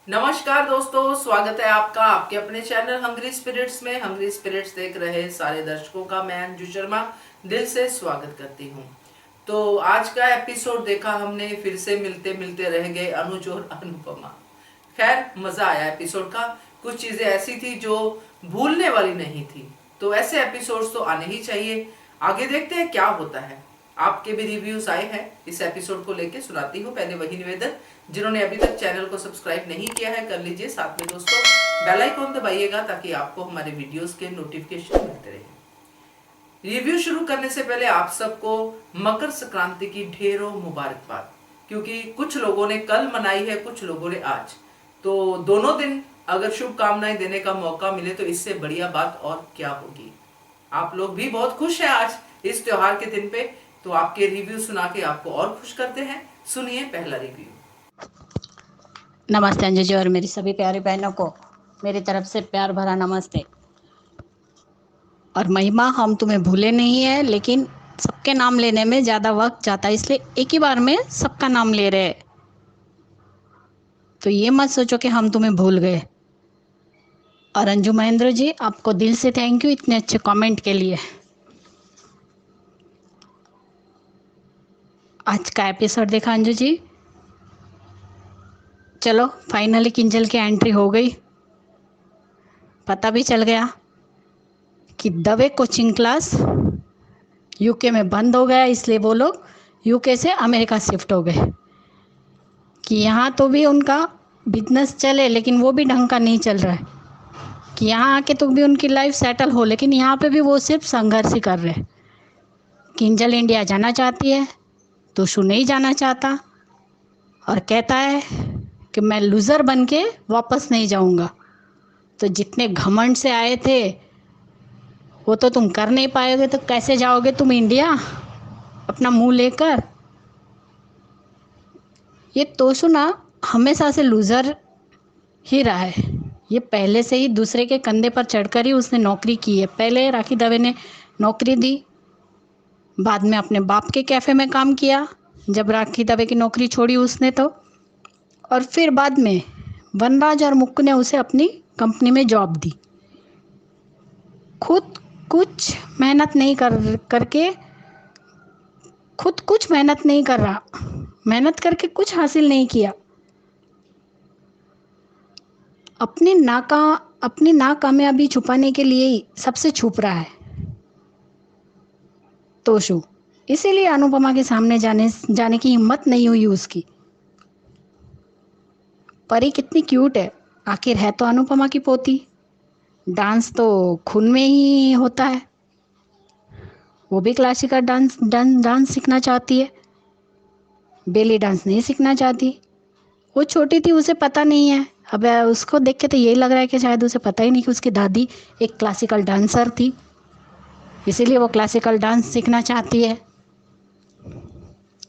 नमस्कार दोस्तों, स्वागत है आपका आपके अपने चैनल हंग्री स्पिरिट्स में। हंग्री स्पिरिट्स देख रहे सारे दर्शकों का मैं अंजू शर्मा दिल से स्वागत करती हूँ। तो आज का एपिसोड देखा हमने, फिर से मिलते मिलते रह गए अनुज और अनुपमा। खैर, मजा आया एपिसोड का। कुछ चीजें ऐसी थी जो भूलने वाली नहीं थी, तो ऐसे एपिसोड्स तो आने ही चाहिए। आगे देखते हैं क्या होता है। आपके भी रिव्यूज आए हैं इस एपिसोड को लेके, सुनाती हूँ। पहले वही निवेदन, जिन्होंने अभी तक चैनल को सब्सक्राइब नहीं किया है कर लीजिए। साथ में दोस्तों बेल आइकॉन दबाइएगा ताकि आपको हमारे वीडियोस के नोटिफिकेशन मिलते रहे। रिव्यू शुरू करने से पहले आप सबको मकर संक्रांति की ढेरों मुबारकबाद, क्योंकि कुछ लोगों ने कल मनाई है, कुछ लोगों ने आज। तो दोनों दिन अगर शुभकामनाएं देने का मौका मिले तो इससे बढ़िया बात और क्या होगी। आप लोग भी बहुत खुश हैं आज इस त्योहार के दिन पे, तो आपके रिव्यू सुना के आपको और खुश करते हैं। सुनिए पहला रिव्यू। नमस्ते अंजू जी और मेरी सभी प्यारी बहनों को मेरी तरफ से प्यार भरा नमस्ते। और महिमा, हम तुम्हें भूले नहीं है, लेकिन सबके नाम लेने में ज़्यादा वक्त जाता है, इसलिए एक ही बार में सबका नाम ले रहे हैं। तो ये मत सोचो कि हम तुम्हें भूल गए। और अंजू महेंद्र जी, आपको दिल से थैंक यू इतने अच्छे कमेंट के लिए। आज का एपिसोड देखा अंजू जी? चलो, फाइनली किंजल की एंट्री हो गई। पता भी चल गया कि दवे कोचिंग क्लास यूके में बंद हो गया, इसलिए वो लोग यूके से अमेरिका शिफ्ट हो गए। कि यहाँ तो भी उनका बिजनेस चले, लेकिन वो भी ढंग का नहीं चल रहा है। कि यहाँ आके तो भी उनकी लाइफ सेटल हो, लेकिन यहाँ पे भी वो सिर्फ संघर्ष ही कर रहे हैं। किंजल इंडिया जाना चाहती है, तोशु नहीं जाना चाहता और कहता है कि मैं लूज़र बन के वापस नहीं जाऊँगा। तो जितने घमंड से आए थे वो तो तुम कर नहीं पाओगे, तो कैसे जाओगे तुम इंडिया अपना मुंह लेकर। ये तोशु ना हमेशा से लूज़र ही रहा है। ये पहले से ही दूसरे के कंधे पर चढ़कर ही उसने नौकरी की है। पहले राखी दवे ने नौकरी दी, बाद में अपने बाप के कैफ़े में काम किया जब राखी दवे की नौकरी छोड़ी उसने तो, और फिर बाद में वनराज और मुक्कू ने उसे अपनी कंपनी में जॉब दी। खुद कुछ मेहनत नहीं करके खुद कुछ मेहनत नहीं कर रहा, मेहनत करके कुछ हासिल नहीं किया। अपनी नाकामयाबी छुपाने के लिए ही सबसे छुप रहा है तोशु। इसीलिए अनुपमा के सामने जाने की हिम्मत नहीं हुई उसकी। परी कितनी क्यूट है, आखिर है तो अनुपमा की पोती। डांस तो खून में ही होता है। वो भी क्लासिकल डांस सीखना चाहती है, बेली डांस नहीं सीखना चाहती। वो छोटी थी, उसे पता नहीं है। अब उसको देख के तो यही लग रहा है कि शायद उसे पता ही नहीं कि उसकी दादी एक क्लासिकल डांसर थी, इसीलिए वो क्लासिकल डांस सीखना चाहती है।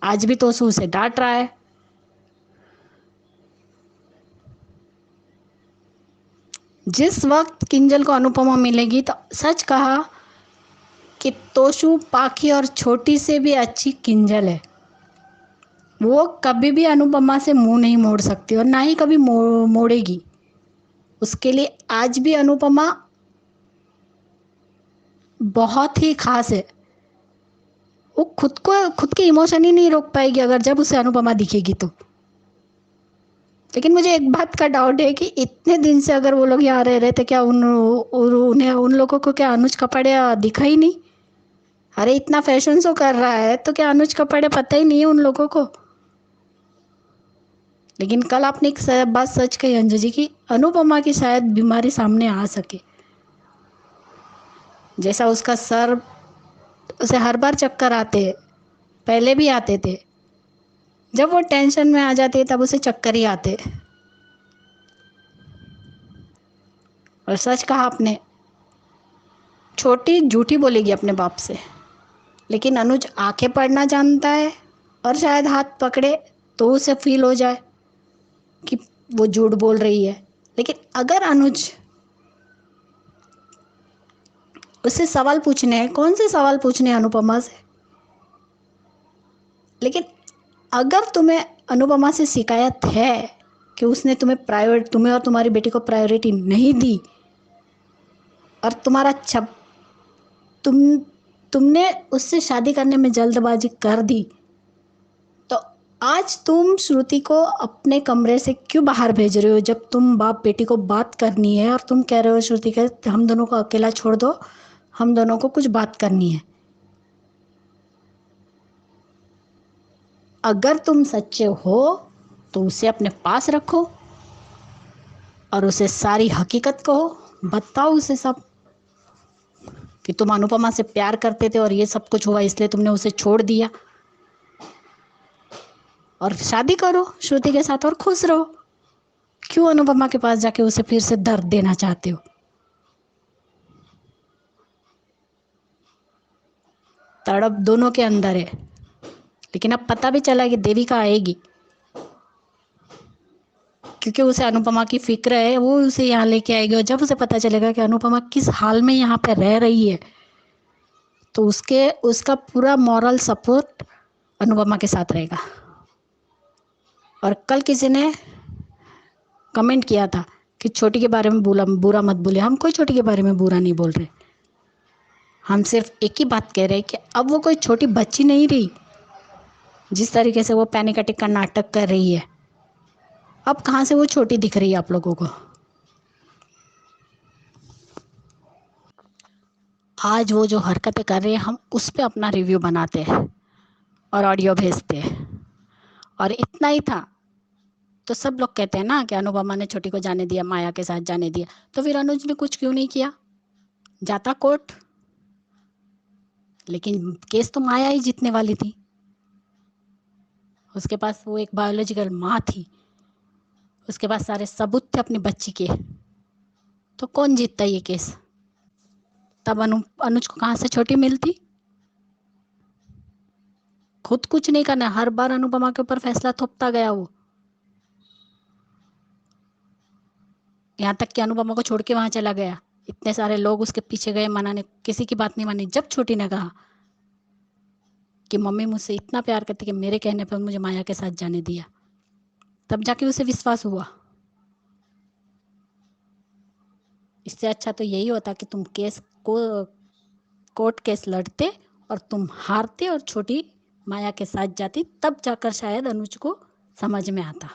आज भी तो उसे डांट रहा है। जिस वक्त किंजल को अनुपमा मिलेगी तो सच कहा कि तोशु, पाखी और छोटी से भी अच्छी किंजल है। वो कभी भी अनुपमा से मुंह नहीं मोड़ सकती और ना ही कभी मोड़ेगी। उसके लिए आज भी अनुपमा बहुत ही खास है। वो खुद के इमोशन ही नहीं रोक पाएगी अगर जब उसे अनुपमा दिखेगी तो। लेकिन मुझे एक बात का डाउट है कि इतने दिन से अगर वो लोग यहाँ रह रहे थे, क्या उन्हें उन लोगों को क्या अनुज कपड़े दिखा ही नहीं? अरे इतना फैशन शो कर रहा है तो क्या अनुज कपड़े पता ही नहीं है उन लोगों को? लेकिन कल आपने एक बात सच कही अंजू जी की, अनुपमा की शायद बीमारी सामने आ सके। जैसा उसका सर, उसे हर बार चक्कर आते, पहले भी आते थे। जब वो टेंशन में आ जाती है तब उसे चक्कर ही आते। और सच कहा आपने, छोटी झूठी बोलेगी अपने बाप से, लेकिन अनुज आंखें पढ़ना जानता है और शायद हाथ पकड़े तो उसे फील हो जाए कि वो झूठ बोल रही है। लेकिन अगर अनुज उससे सवाल पूछने हैं, कौन से सवाल पूछने हैं अनुपमा से? लेकिन अगर तुम्हें अनुपमा से शिकायत है कि उसने तुम्हें और तुम्हारी बेटी को प्रायोरिटी नहीं दी, और तुमने उससे शादी करने में जल्दबाजी कर दी, तो आज तुम श्रुति को अपने कमरे से क्यों बाहर भेज रहे हो? जब तुम बाप बेटी को बात करनी है और तुम कह रहे हो श्रुति के हम दोनों को अकेला छोड़ दो, हम दोनों को कुछ बात करनी है। अगर तुम सच्चे हो तो उसे अपने पास रखो और उसे सारी हकीकत कहो, बताओ उसे सब कि तुम अनुपमा से प्यार करते थे और ये सब कुछ हुआ इसलिए तुमने उसे छोड़ दिया, और शादी करो श्रुति के साथ और खुश रहो। क्यों अनुपमा के पास जाके उसे फिर से दर्द देना चाहते हो? तड़प दोनों के अंदर है, लेकिन अब पता भी चला कि देविका आएगी, क्योंकि उसे अनुपमा की फिक्र है, वो उसे यहाँ लेके आएगी। और जब उसे पता चलेगा कि अनुपमा किस हाल में यहाँ पे रह रही है, तो उसका पूरा मॉरल सपोर्ट अनुपमा के साथ रहेगा। और कल किसी ने कमेंट किया था कि छोटी के बारे में बुरा मत बोले। हम कोई छोटी के बारे में बुरा नहीं बोल रहे, हम सिर्फ एक ही बात कह रहे हैं कि अब वो कोई छोटी बच्ची नहीं रही। जिस तरीके से वो पैनिक अटैक का नाटक कर रही है, अब कहाँ से वो छोटी दिख रही है आप लोगों को? आज वो जो हरकतें कर रही है, हम उस पर अपना रिव्यू बनाते हैं और ऑडियो भेजते हैं। और इतना ही था तो सब लोग कहते हैं ना कि अनुपमा ने छोटी को जाने दिया, माया के साथ जाने दिया, तो फिर अनुज ने कुछ क्यों नहीं किया? जाता कोर्ट। लेकिन केस तो माया ही जीतने वाली थी, उसके पास वो एक बायोलॉजिकल माँ थी, उसके पास सारे सबूत थे अपनी बच्ची के, तो कौन जीतता ये केस? तब अनुज को कहाँ से छोटी मिलती? खुद कुछ नहीं करना, हर बार अनुपमा के ऊपर फैसला थोपता गया वो, यहाँ तक कि अनुपमा को छोड़ के वहां चला गया। इतने सारे लोग उसके पीछे गए मनाने, किसी की बात नहीं मानी। जब छोटी ने कहा कि मम्मी मुझसे इतना प्यार करती कि मेरे कहने पर मुझे माया के साथ जाने दिया, तब जाके उसे विश्वास हुआ। इससे अच्छा तो यही होता कि तुम कोर्ट केस लड़ते और तुम हारते और छोटी माया के साथ जाती, तब जाकर शायद अनुज को समझ में आता।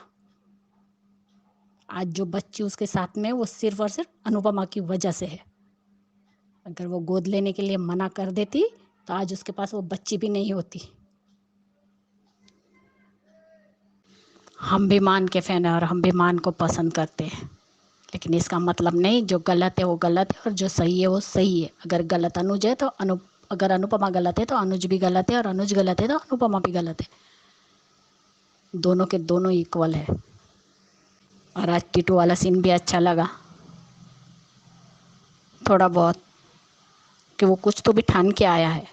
आज जो बच्ची उसके साथ में वो सिर्फ और सिर्फ अनुपमा की वजह से है। अगर वो गोद लेने के लिए मना कर देती तो आज उसके पास वो बच्ची भी नहीं होती। हम भी मान के फैन है और हम भी मान को पसंद करते हैं, लेकिन इसका मतलब नहीं जो गलत है वो गलत है और जो सही है वो सही है। अगर गलत अनुज है तो अगर अनुपमा गलत है तो अनुज भी गलत है, और अनुज गलत है तो अनुपमा भी गलत है। दोनों के दोनों इक्वल है। और आज टीटू वाला सीन भी अच्छा लगा थोड़ा बहुत, कि वो कुछ तो भी ठान के आया है।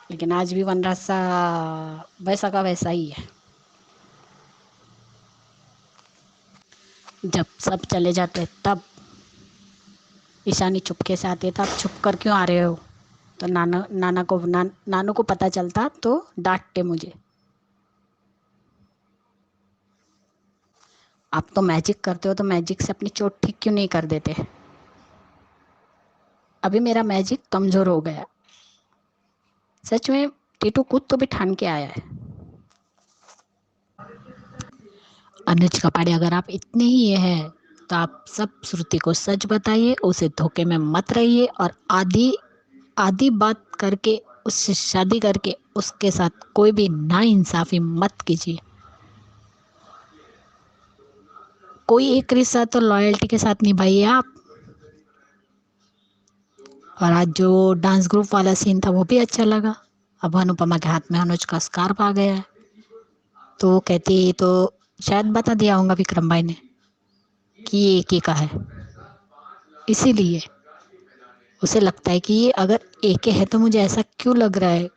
लेकिन आज भी वनराज वैसा का वैसा ही है। जब सब चले जाते तब ईशानी चुपके से आती है, तब छुप कर क्यों आ रहे हो? तो नानू को पता चलता तो डांटते मुझे। आप तो मैजिक करते हो तो मैजिक से अपनी चोट ठीक क्यों नहीं कर देते? अभी मेरा मैजिक कमजोर हो गया। सच में टीटू खुद तो भी ठान के आया है। अनुज कपाड़े, अगर आप इतने ही ये है तो आप सब श्रुति को सच बताइए, उसे धोखे में मत रहिए, और आधी आधी बात करके उससे शादी करके उसके साथ कोई भी नाइंसाफी मत कीजिए। कोई एक रिश्ता तो लॉयल्टी के साथ निभाइए आप। और आज जो डांस ग्रुप वाला सीन था वो भी अच्छा लगा। अब अनुपमा के हाथ में अनुज का स्कार्फ आ गया है, तो वो कहती तो शायद बता दिया होगा विक्रम भाई ने कि ये एक ही का है, इसीलिए उसे लगता है कि ये अगर एक है तो मुझे ऐसा क्यों लग रहा है,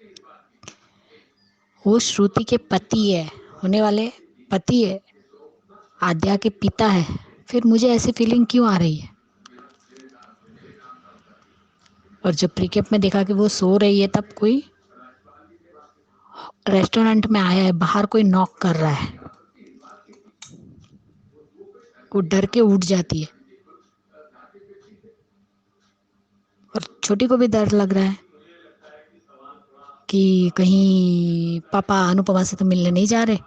वो श्रुति के पति है, होने वाले पति है, आद्या के पिता है, फिर मुझे ऐसी फीलिंग क्यों आ रही है? और जब प्रीकेप में देखा कि वो सो रही है, तब कोई रेस्टोरेंट में आया है, बाहर कोई नॉक कर रहा है, वो डर के उठ जाती है। और छोटी को भी डर लग रहा है कि कहीं पापा अनुपमा से तो मिलने नहीं जा रहे।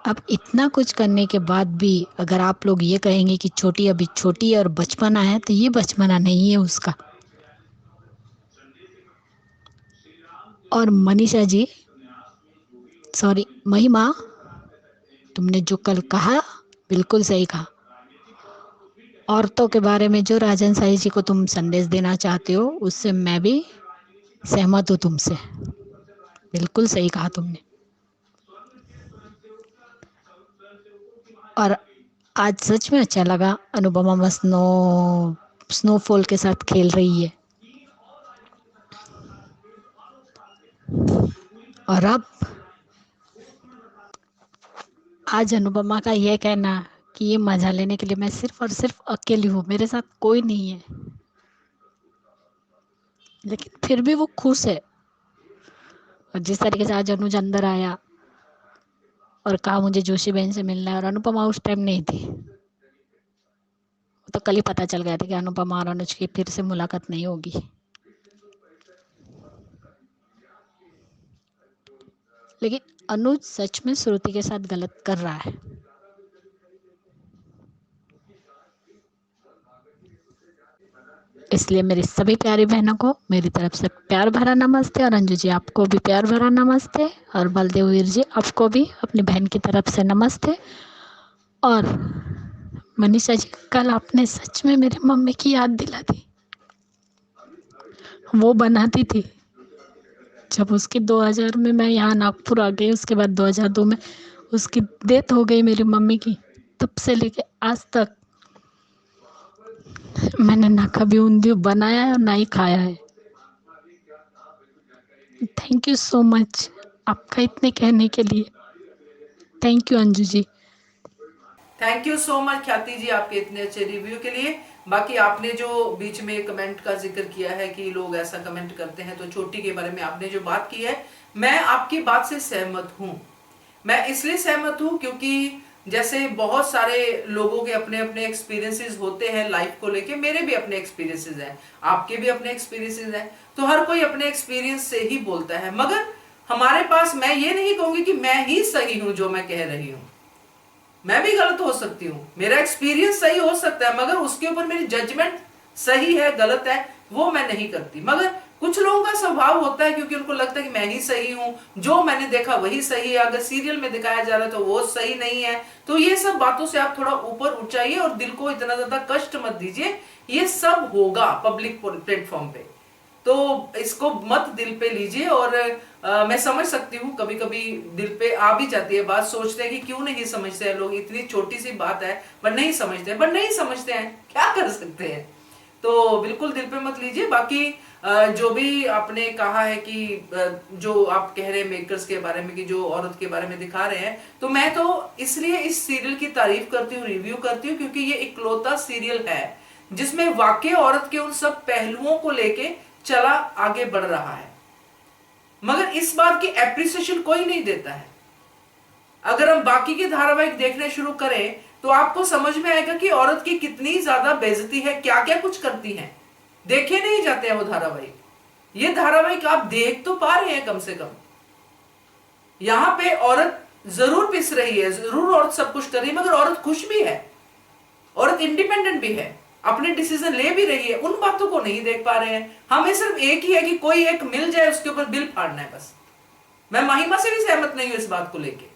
अब इतना कुछ करने के बाद भी अगर आप लोग ये कहेंगे कि छोटी अभी छोटी है और बचपना है, तो ये बचपना नहीं है उसका। और मनीषा जी, सॉरी महिमा, तुमने जो कल कहा बिल्कुल सही कहा। औरतों के बारे में जो राजन साई जी को तुम संदेश देना चाहते हो, उससे मैं भी सहमत हूँ तुमसे। बिल्कुल सही कहा तुमने। और आज सच में अच्छा लगा, अनुपमा स्नोफॉल के साथ खेल रही है। और अब आज अनुपमा का यह कहना कि ये मजा लेने के लिए मैं सिर्फ और सिर्फ अकेली हूँ, मेरे साथ कोई नहीं है, लेकिन फिर भी वो खुश है। और जिस तरीके से आज अनुज अंदर आया और कहा मुझे जोशी बहन से मिलना है, और अनुपमा उस टाइम नहीं थी, तो कल ही पता चल गया था कि अनुपमा और अनुज की फिर से मुलाकात नहीं होगी। लेकिन अनुज सच में श्रुति के साथ गलत कर रहा है। इसलिए मेरी सभी प्यारी बहनों को मेरी तरफ से प्यार भरा नमस्ते, और अंजू जी आपको भी प्यार भरा नमस्ते, और बलदेव वीर जी आपको भी अपनी बहन की तरफ से नमस्ते। और मनीषा जी, कल आपने सच में मेरी मम्मी की याद दिला दी। वो बनाती थी जब उसकी 2000 में मैं यहाँ नागपुर आ गई, उसके बाद 2002 में उसकी डेथ हो गई मेरी मम्मी की। तब से लेके आज तक मैंने ना कभी ऊंधियो बनाया है और ना ही खाया है। थैंक यू सो मच आपका इतने कहने के लिए। Thank you Anju ji. Thank you so much Khyati ji आपके इतने अच्छे रिव्यू के लिए। बाकी आपने जो बीच में कमेंट का जिक्र किया है कि लोग ऐसा कमेंट करते हैं, तो छोटी के बारे में आपने जो बात की है, मैं आपकी बात से सहमत हूं। मैं इसलिए सहमत हूं क्योंकि जैसे बहुत सारे लोगों के अपने अपने एक्सपीरियंसेस होते हैं लाइफ को लेके, मेरे भी अपने एक्सपीरियंसेस हैं, आपके भी अपने एक्सपीरियंसेस हैं, तो हर कोई अपने एक्सपीरियंस से ही बोलता है। मगर हमारे पास, मैं ये नहीं कहूंगी कि मैं ही सही हूं जो मैं कह रही हूं, मैं भी गलत हो सकती हूँ, मेरा एक्सपीरियंस सही हो सकता है, मगर उसके ऊपर मेरी जजमेंट सही है गलत है वो मैं नहीं करती। मगर कुछ लोगों का स्वभाव होता है, क्योंकि उनको लगता है कि मैं ही सही हूं, जो मैंने देखा वही सही है, अगर सीरियल में दिखाया जा रहा है तो वो सही नहीं है। तो ये सब बातों से आप थोड़ा ऊपर उठ जाइए और दिल को इतना ज्यादा कष्ट मत दीजिए, ये सब होगा पब्लिक प्लेटफॉर्म पे, तो इसको मत दिल पे लीजिए। और मैं समझ सकती हूँ कभी कभी दिल पे आ भी जाती है बात, सोचते हैं कि क्यों नहीं समझते हैं लोग, इतनी छोटी सी बात है पर नहीं समझते हैं, पर नहीं समझते हैं, क्या कर सकते हैं। तो बिल्कुल दिल पे मत लीजिए। बाकी जो भी आपने कहा है कि जो आप कह रहे हैं मेकर्स के बारे में कि जो औरत के बारे में दिखा रहे हैं, तो मैं तो इसलिए इस सीरियल की तारीफ करती हूँ, रिव्यू करती हूँ, क्योंकि ये इकलौता सीरियल है जिसमें वाकई औरत के उन सब पहलुओं को लेके चला आगे बढ़ रहा है, मगर इस बात की एप्रिसिएशन कोई नहीं देता है। अगर हम बाकी के धारावाहिक देखने शुरू करें तो आपको समझ में आएगा कि औरत की कितनी ज्यादा बेइज्जती है, क्या क्या कुछ करती है, देखे नहीं जाते हैं वो धारावाहिक। ये धारावाहिक आप देख तो पा रहे हैं कम से कम, यहां पे औरत जरूर पिस रही है, जरूर औरत सब कुछ कर रही है, मगर औरत खुश भी है, औरत इंडिपेंडेंट भी है, अपने डिसीजन ले भी रही है। उन बातों को नहीं देख पा रहे हैं। हमें सिर्फ एक ही है कि कोई एक मिल जाए, उसके ऊपर बिल फाड़ना है बस। मैं महिमा से भी सहमत नहीं हूं इस बात को लेके,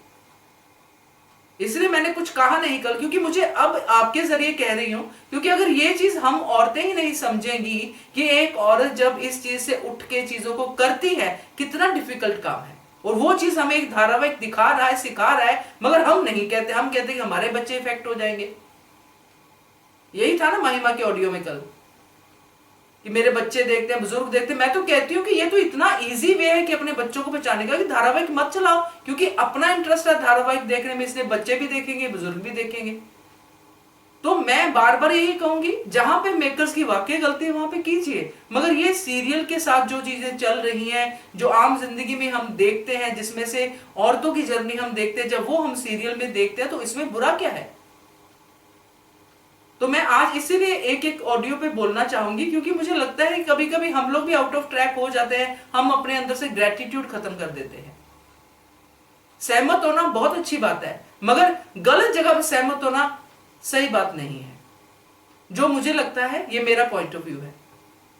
इसलिए मैंने कुछ कहा नहीं कल, क्योंकि मुझे अब आपके जरिए कह रही हूं, क्योंकि अगर ये चीज हम औरतें ही नहीं समझेंगी कि एक औरत जब इस चीज से उठ के चीजों को करती है कितना डिफिकल्ट काम है, और वो चीज हमें एक धारावाहिक दिखा रहा है, सिखा रहा है, मगर हम नहीं कहते, हम कहते कि हमारे बच्चे इफेक्ट हो जाएंगे। यही था ना महिमा के ऑडियो में कल, कि मेरे बच्चे देखते हैं, बुजुर्ग देखते हैं। मैं तो कहती हूँ कि ये तो इतना इजी वे है कि अपने बच्चों को बचाने का, कि धारावाहिक मत चलाओ, क्योंकि अपना इंटरेस्ट है धारावाहिक देखने में, इसलिए बच्चे भी देखेंगे, बुजुर्ग भी देखेंगे। तो मैं बार बार यही कहूंगी, जहां पे मेकर्स की वाकई गलती है वहां पे कीजिए, मगर ये सीरियल के साथ जो चीजें चल रही हैं, जो आम जिंदगी में हम देखते हैं, जिसमें से औरतों की जर्नी हम देखते हैं, जब वो हम सीरियल में देखते हैं तो इसमें बुरा क्या है। तो मैं आज इसीलिए एक एक ऑडियो पे बोलना चाहूंगी, क्योंकि मुझे लगता है कभी कभी हम लोग भी आउट ऑफ ट्रैक हो जाते हैं, हम अपने अंदर से ग्रेटिट्यूड खत्म कर देते हैं। सहमत होना बहुत अच्छी बात है, मगर गलत जगह पे सहमत होना सही बात नहीं है, जो मुझे लगता है, ये मेरा पॉइंट ऑफ व्यू है।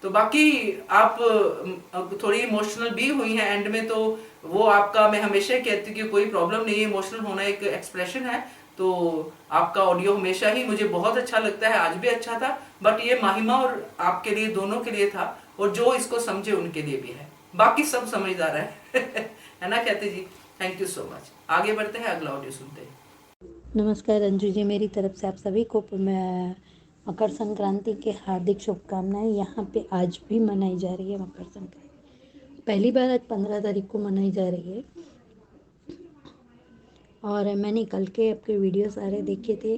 तो बाकी आप थोड़ी इमोशनल भी हुई हैं एंड में, तो वो आपका, मैं हमेशा कहती हूँ कि कोई प्रॉब्लम नहीं है, इमोशनल होना एक एक्सप्रेशन है। तो आपका ऑडियो हमेशा ही मुझे बहुत अच्छा लगता है, आज भी अच्छा था, बट ये माहिमा और आपके लिए, दोनों के लिए था, और जो इसको समझे उनके लिए भी है, बाकी सब समझदार है है ना कहते जी। Thank you so much. आगे बढ़ते हैं, अगला ऑडियो सुनते हैं। नमस्कार अंजू जी, मेरी तरफ से आप सभी को मैं मकर संक्रांति के हार्दिक शुभकामनाएं। यहाँ पे आज भी मनाई जा रही है मकर संक्रांति, पहली बार आज 15 तारीख को मनाई जा रही है। और मैंने कल के आपके वीडियो सारे देखे थे,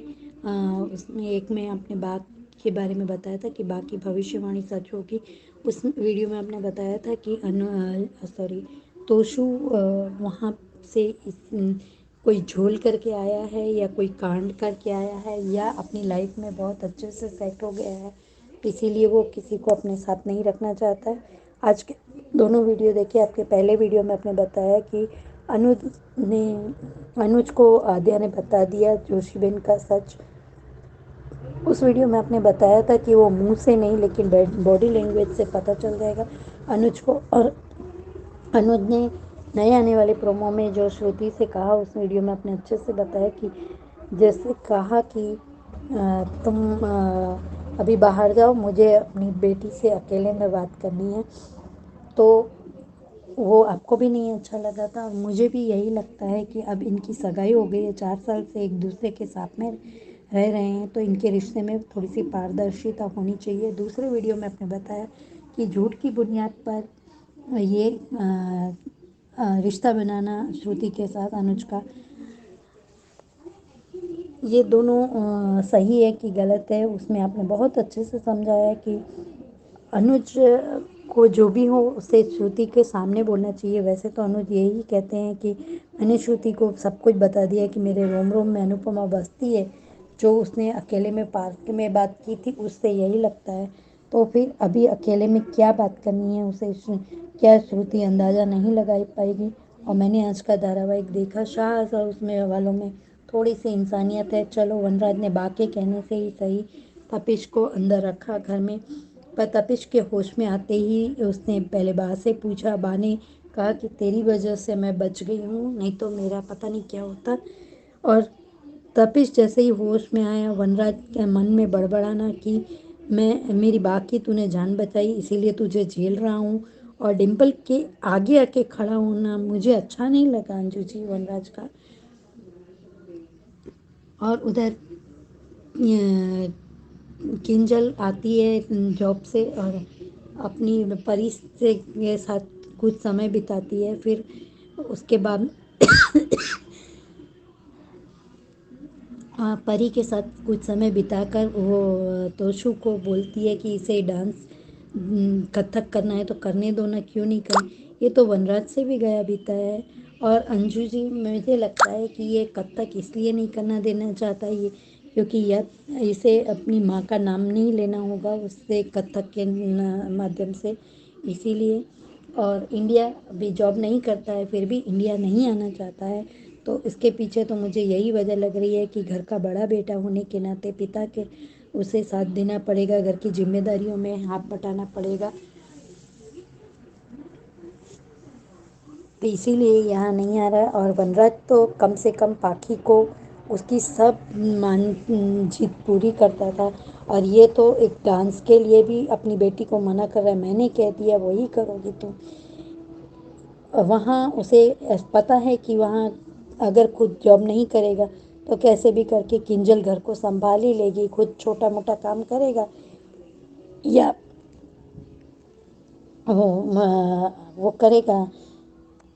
उसमें एक में आपने बाघ के बारे में बताया था कि बाघ की भविष्यवाणी सच होगी। उस वीडियो में आपने बताया था कि तोशु वहाँ से कोई झोल करके आया है या कोई कांड करके आया है या अपनी लाइफ में बहुत अच्छे से सेट हो गया है, इसीलिए वो किसी को अपने साथ नहीं रखना चाहता है। आज के दोनों वीडियो देखिए। आपके पहले वीडियो में आपने बताया कि अनुज को आद्या ने बता दिया जोशीबेन का सच। उस वीडियो में आपने बताया था कि वो मुंह से नहीं लेकिन बॉडी लैंग्वेज से पता चल जाएगा अनुज को। और अनुज ने नए आने वाले प्रोमो में जो श्रुति से कहा, उस वीडियो में आपने अच्छे से बताया कि जैसे कहा कि तुम अभी बाहर जाओ, मुझे अपनी बेटी से अकेले में बात करनी है, तो वो आपको भी नहीं अच्छा लगा था। मुझे भी यही लगता है कि अब इनकी सगाई हो गई है, 4 साल से एक दूसरे के साथ में रह रहे हैं, तो इनके रिश्ते में थोड़ी सी पारदर्शिता होनी चाहिए। दूसरे वीडियो में आपने बताया कि झूठ की बुनियाद पर ये रिश्ता बनाना श्रुति के साथ अनुज का, ये दोनों सही है कि गलत है, उसमें आपने बहुत अच्छे से समझाया कि अनुज को जो भी हो उसे श्रुति के सामने बोलना चाहिए। वैसे तो अनुज यही कहते हैं कि मैंने श्रुति को सब कुछ बता दिया कि मेरे रोम रोम में अनुपमा बसती है, जो उसने अकेले में पार्क में बात की थी उससे यही लगता है, तो फिर अभी अकेले में क्या बात करनी है उसे, क्या श्रुति अंदाज़ा नहीं लगा पाएगी। और मैंने आज का धारावाहिक देखा, शाह और उसमें वालों में थोड़ी सी इंसानियत है। चलो, वनराज ने बा के कहने से ही सही तपिश को अंदर रखा घर में, पर तपिश के होश में आते ही उसने पहले बा से पूछा। बा ने कहा कि तेरी वजह से मैं बच गई हूँ, नहीं तो मेरा पता नहीं क्या होता। और तपिश जैसे ही होश में आया, वनराज के मन में बड़बड़ाना कि मेरी बा की तूने जान बचाई, इसीलिए तुझे झेल रहा हूँ। और डिम्पल के आगे आके खड़ा होना मुझे अच्छा नहीं लगा अंजू जी, वनराज का। और उधर किंजल आती है जॉब से और अपनी परी से के साथ कुछ समय बिताती है, फिर उसके बाद परी के साथ कुछ समय बिताकर वो तोशु को बोलती है कि इसे डांस कथक करना है तो करने दो ना, क्यों नहीं कर। ये तो वनराज से भी गया बीता है। और अंजू जी, मुझे लगता है कि ये कथक इसलिए नहीं करना देना चाहता ये, क्योंकि यह इसे अपनी माँ का नाम नहीं लेना होगा उससे कथक के माध्यम से, इसीलिए। और इंडिया अभी जॉब नहीं करता है, फिर भी इंडिया नहीं आना चाहता है, तो इसके पीछे तो मुझे यही वजह लग रही है कि घर का बड़ा बेटा होने के नाते पिता के उसे साथ देना पड़ेगा, घर की जिम्मेदारियों में हाथ बटाना पड़ेगा, तो इसीलिए यहाँ नहीं आ रहा है। और वनराज तो कम से कम पाखी को उसकी सब मान जीत पूरी करता था, और ये तो एक डांस के लिए भी अपनी बेटी को मना कर रहा है। मैंने कह दिया वही करोगी तुम। वहाँ उसे पता है कि वहाँ अगर खुद जॉब नहीं करेगा तो कैसे भी करके किंजल घर को संभाल ही लेगी, खुद छोटा मोटा काम करेगा या वो करेगा,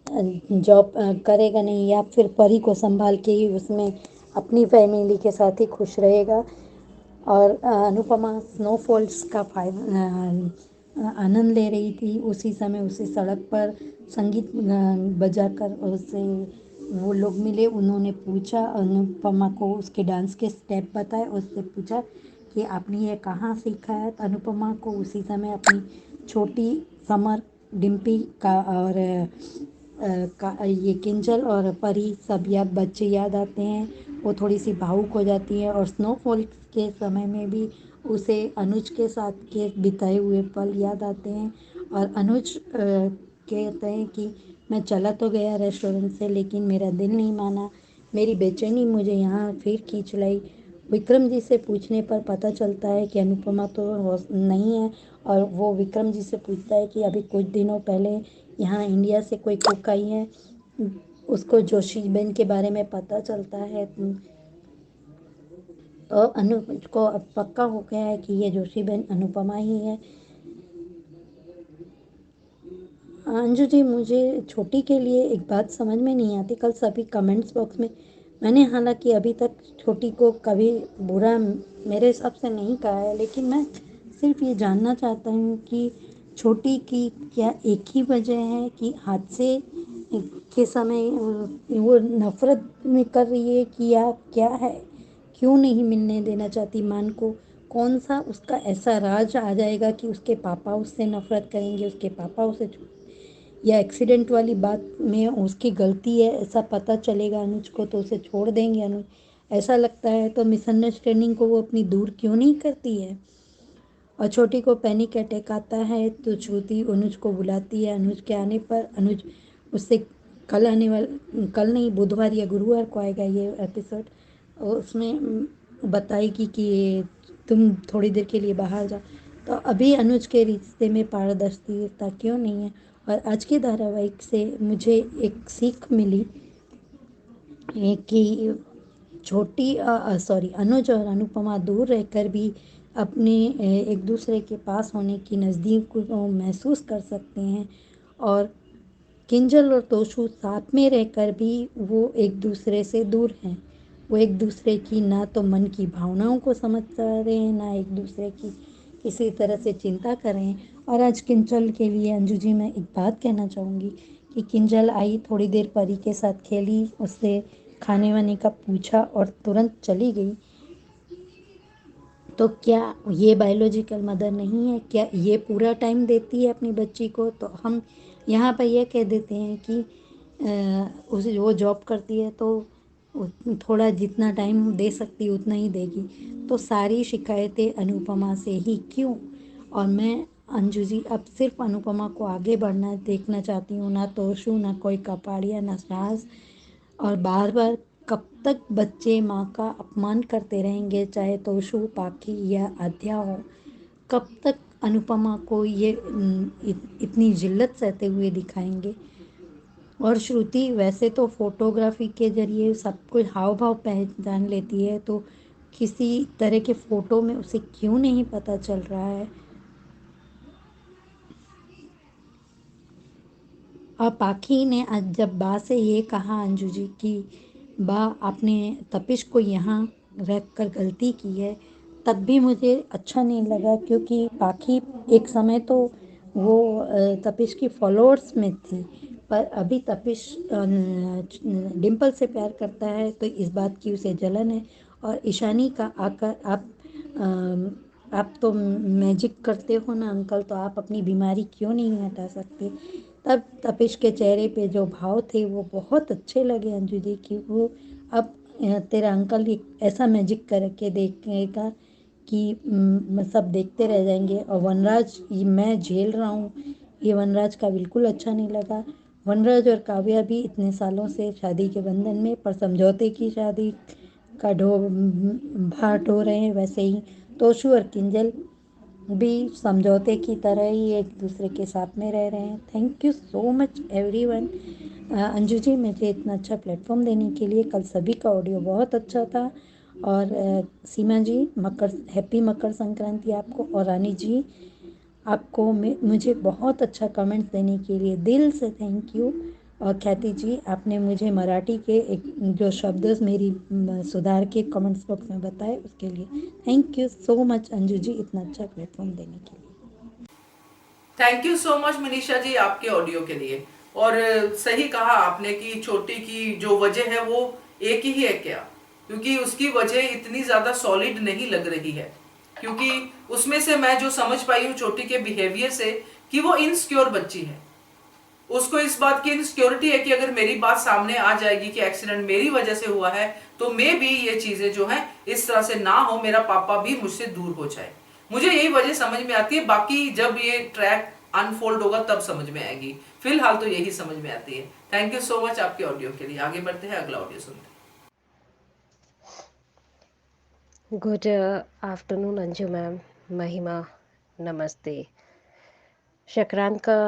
जॉब करेगा नहीं, या फिर परी को संभाल के ही उसमें अपनी फैमिली के साथ ही खुश रहेगा। और अनुपमा स्नोफॉल्स का आनंद ले रही थी। उसी समय उसे सड़क पर संगीत बजाकर उससे वो लोग मिले। उन्होंने पूछा अनुपमा को, उसके डांस के स्टेप बताए, उससे पूछा कि आपने ये कहाँ सीखा है। तो अनुपमा को उसी समय अपनी छोटी समर, डिम्पी का और ये किंजल और परी सब बच्चे याद आते हैं। वो थोड़ी सी भावुक हो जाती है और स्नोफॉल के समय में भी उसे अनुज के साथ के बिताए हुए पल याद आते हैं। और अनुज कहते हैं कि मैं चला तो गया रेस्टोरेंट से, लेकिन मेरा दिल नहीं माना, मेरी बेचैनी मुझे यहाँ फिर खींच लाई। विक्रम जी से पूछने पर पता चलता है कि अनुपमा तो नहीं है, और वो विक्रम जी से पूछता है कि अभी कुछ दिनों पहले यहाँ इंडिया से कोई कुक आई है। उसको जोशी बेन के बारे में पता चलता है। तो अनुज को अब पक्का हो गया है कि ये जोशी बेन अनुपमा ही है। अंजू जी, मुझे छोटी के लिए एक बात समझ में नहीं आती। कल सभी कमेंट्स बॉक्स में मैंने हालांकि अभी तक छोटी को कभी बुरा मेरे हिसाब से नहीं कहा है, लेकिन मैं सिर्फ ये जानना चाहता हूँ कि छोटी की क्या एक ही वजह है कि हादसे के समय वो नफरत में कर रही है, कि या क्या है? क्यों नहीं मिलने देना चाहती मान को? कौन सा उसका ऐसा राज आ जाएगा कि उसके पापा उससे नफरत करेंगे, उसके पापा उसे या एक्सीडेंट वाली बात में उसकी गलती है ऐसा पता चलेगा अनुज को तो उसे छोड़ देंगे अनुज? ऐसा लगता है तो मिसअंडरस्टैंडिंग को वो अपनी दूर क्यों नहीं करती है? और छोटी को पैनिक अटैक आता है तो छोटी अनुज को बुलाती है। अनुज के आने पर अनुज उससे कल नहीं, बुधवार या गुरुवार को आएगा ये एपिसोड, उसमें बताएगी कि तुम थोड़ी देर के लिए बाहर जाओ। तो अभी अनुज के रिश्ते में पारदर्शिता क्यों नहीं है? और आज के धारावाहिक से मुझे एक सीख मिली कि छोटी अनुज और अनुपमा दूर रहकर भी अपने एक दूसरे के पास होने की नज़दीक को महसूस कर सकते हैं। और किंजल और तोशु साथ में रहकर भी वो एक दूसरे से दूर हैं। वो एक दूसरे की ना तो मन की भावनाओं को समझ पा रहे हैं, ना एक दूसरे की किसी तरह से चिंता कर रहे हैं। और आज किंजल के लिए अंजू जी मैं एक बात कहना चाहूँगी कि किंजल आई, थोड़ी देर परी के साथ खेली, उससे खाने वाने का पूछा और तुरंत चली गई। तो क्या ये बायोलॉजिकल मदर नहीं है? क्या ये पूरा टाइम देती है अपनी बच्ची को? तो हम यहाँ पर यह कह देते हैं कि उसे वो जॉब करती है तो थोड़ा जितना टाइम दे सकती है उतना ही देगी। तो सारी शिकायतें अनुपमा से ही क्यों? और मैं अंजू जी अब सिर्फ अनुपमा को आगे बढ़ना देखना चाहती हूँ, ना तोशु, ना कोई कपाड़िया, ना सास। और बार बार कब तक बच्चे माँ का अपमान करते रहेंगे, चाहे तोशु, पाखी या आद्या हो? कब तक अनुपमा को ये इतनी जिल्लत सहते हुए दिखाएंगे? और श्रुति वैसे तो फोटोग्राफी के जरिए सब कुछ हाव भाव पहचान लेती है, तो किसी तरह के फोटो में उसे क्यों नहीं पता चल रहा है? और पाखी ने आज जब बा से ये कहा अंजू जी कि बा आपने तपिश को यहाँ रख कर गलती की है, तब भी मुझे अच्छा नहीं लगा, क्योंकि पाखी एक समय तो वो तपिश की फॉलोअर्स में थी, पर अभी तपिश डिम्पल से प्यार करता है तो इस बात की उसे जलन है। और ईशानी का आकर आप तो मैजिक करते हो ना अंकल, तो आप अपनी बीमारी क्यों नहीं हटा सकते? तब तपिश के चेहरे पे जो भाव थे वो बहुत अच्छे लगे अंजू जी की। वो अब तेरा अंकल एक ऐसा मैजिक करके देखेगा कि सब देखते रह जाएंगे। और वनराज, मैं झेल रहा हूँ, ये वनराज का बिल्कुल अच्छा नहीं लगा। वनराज और काव्या भी इतने सालों से शादी के बंधन में, पर समझौते की शादी का भार ढो रहे हैं, वैसे ही तोशु और किंजल भी समझौते की तरह ही एक दूसरे के साथ में रह रहे हैं। Thank you so much everyone. Anju ji, मुझे इतना अच्छा प्लेटफॉर्म देने के लिए। कल सभी का ऑडियो बहुत अच्छा था। और सीमा जी, हैप्पी मकर संक्रांति आपको। और रानी जी, आपको मुझे बहुत अच्छा कमेंट्स देने के लिए दिल से थैंक यू। और ख्याति जी, आपने मुझे मराठी के एक जो शब्द मेरी सुधार के कमेंट्स बॉक्स में बताए, उसके लिए thank you so much Anju ji, इतना अच्छा प्लेटफॉर्म देने के लिए। Thank you so much Manisha ji आपके ऑडियो के लिए। और सही कहा आपने कि छोटी की जो वजह है वो एक ही है क्या, क्योंकि उसकी वजह इतनी ज्यादा सॉलिड नहीं लग रही है, क्योंकि उसमें से मैं जो समझ पाई हूँ छोटी के बिहेवियर से कि वो इनसिक्योर बच्ची है। उसको इस बात की इनसिक्योरिटी है कि अगर मेरी बात सामने आ जाएगी कि एक्सीडेंट मेरी वजह से हुआ है तो मे भी ये चीजें जो है इस तरह से ना हो, मेरा पापा भी मुझसे दूर हो जाए। मुझे यही वजह समझ में आती है, बाकी जब ये ट्रैक अनफोल्ड होगा तब समझ में आएगी। फिलहाल तो यही समझ में आती है। थैंक यू सो मच आपके ऑडियो के लिए। आगे बढ़ते हैं, अगला ऑडियो सुनते हैं। गुड आफ्टरनून अंजू मैम, महिमा, नमस्ते। संक्रांत का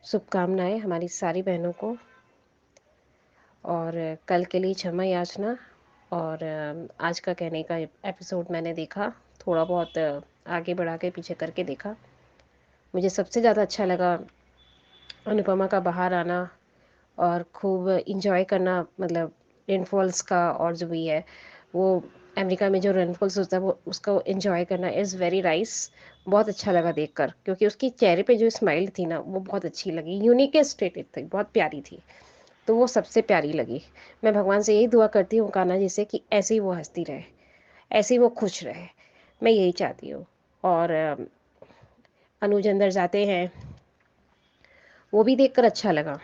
शुभकामनाएं हमारी सारी बहनों को, और कल के लिए क्षमा याचना। और आज का कहने का एपिसोड मैंने देखा, थोड़ा बहुत आगे बढ़ा के पीछे करके देखा। मुझे सबसे ज़्यादा अच्छा लगा अनुपमा का बाहर आना और खूब इंजॉय करना, मतलब रेनफॉल्स का, और जो भी है वो अमेरिका में जो रेनफॉल्स होता है वो उसका एंजॉय करना इज़ वेरी नाइस। बहुत अच्छा लगा देखकर, क्योंकि उसकी चेहरे पे जो स्माइल थी ना वो बहुत अच्छी लगी, यूनिक स्टेटेड थी, बहुत प्यारी थी, तो वो सबसे प्यारी लगी। मैं भगवान से यही दुआ करती हूँ कान्हा जी से कि ऐसे ही वो हंसती रहे, ऐसे ही वो खुश रहे, मैं यही चाहती हूँ। और अनुज अंदर जाते हैं, वो भी देखकर अच्छा लगा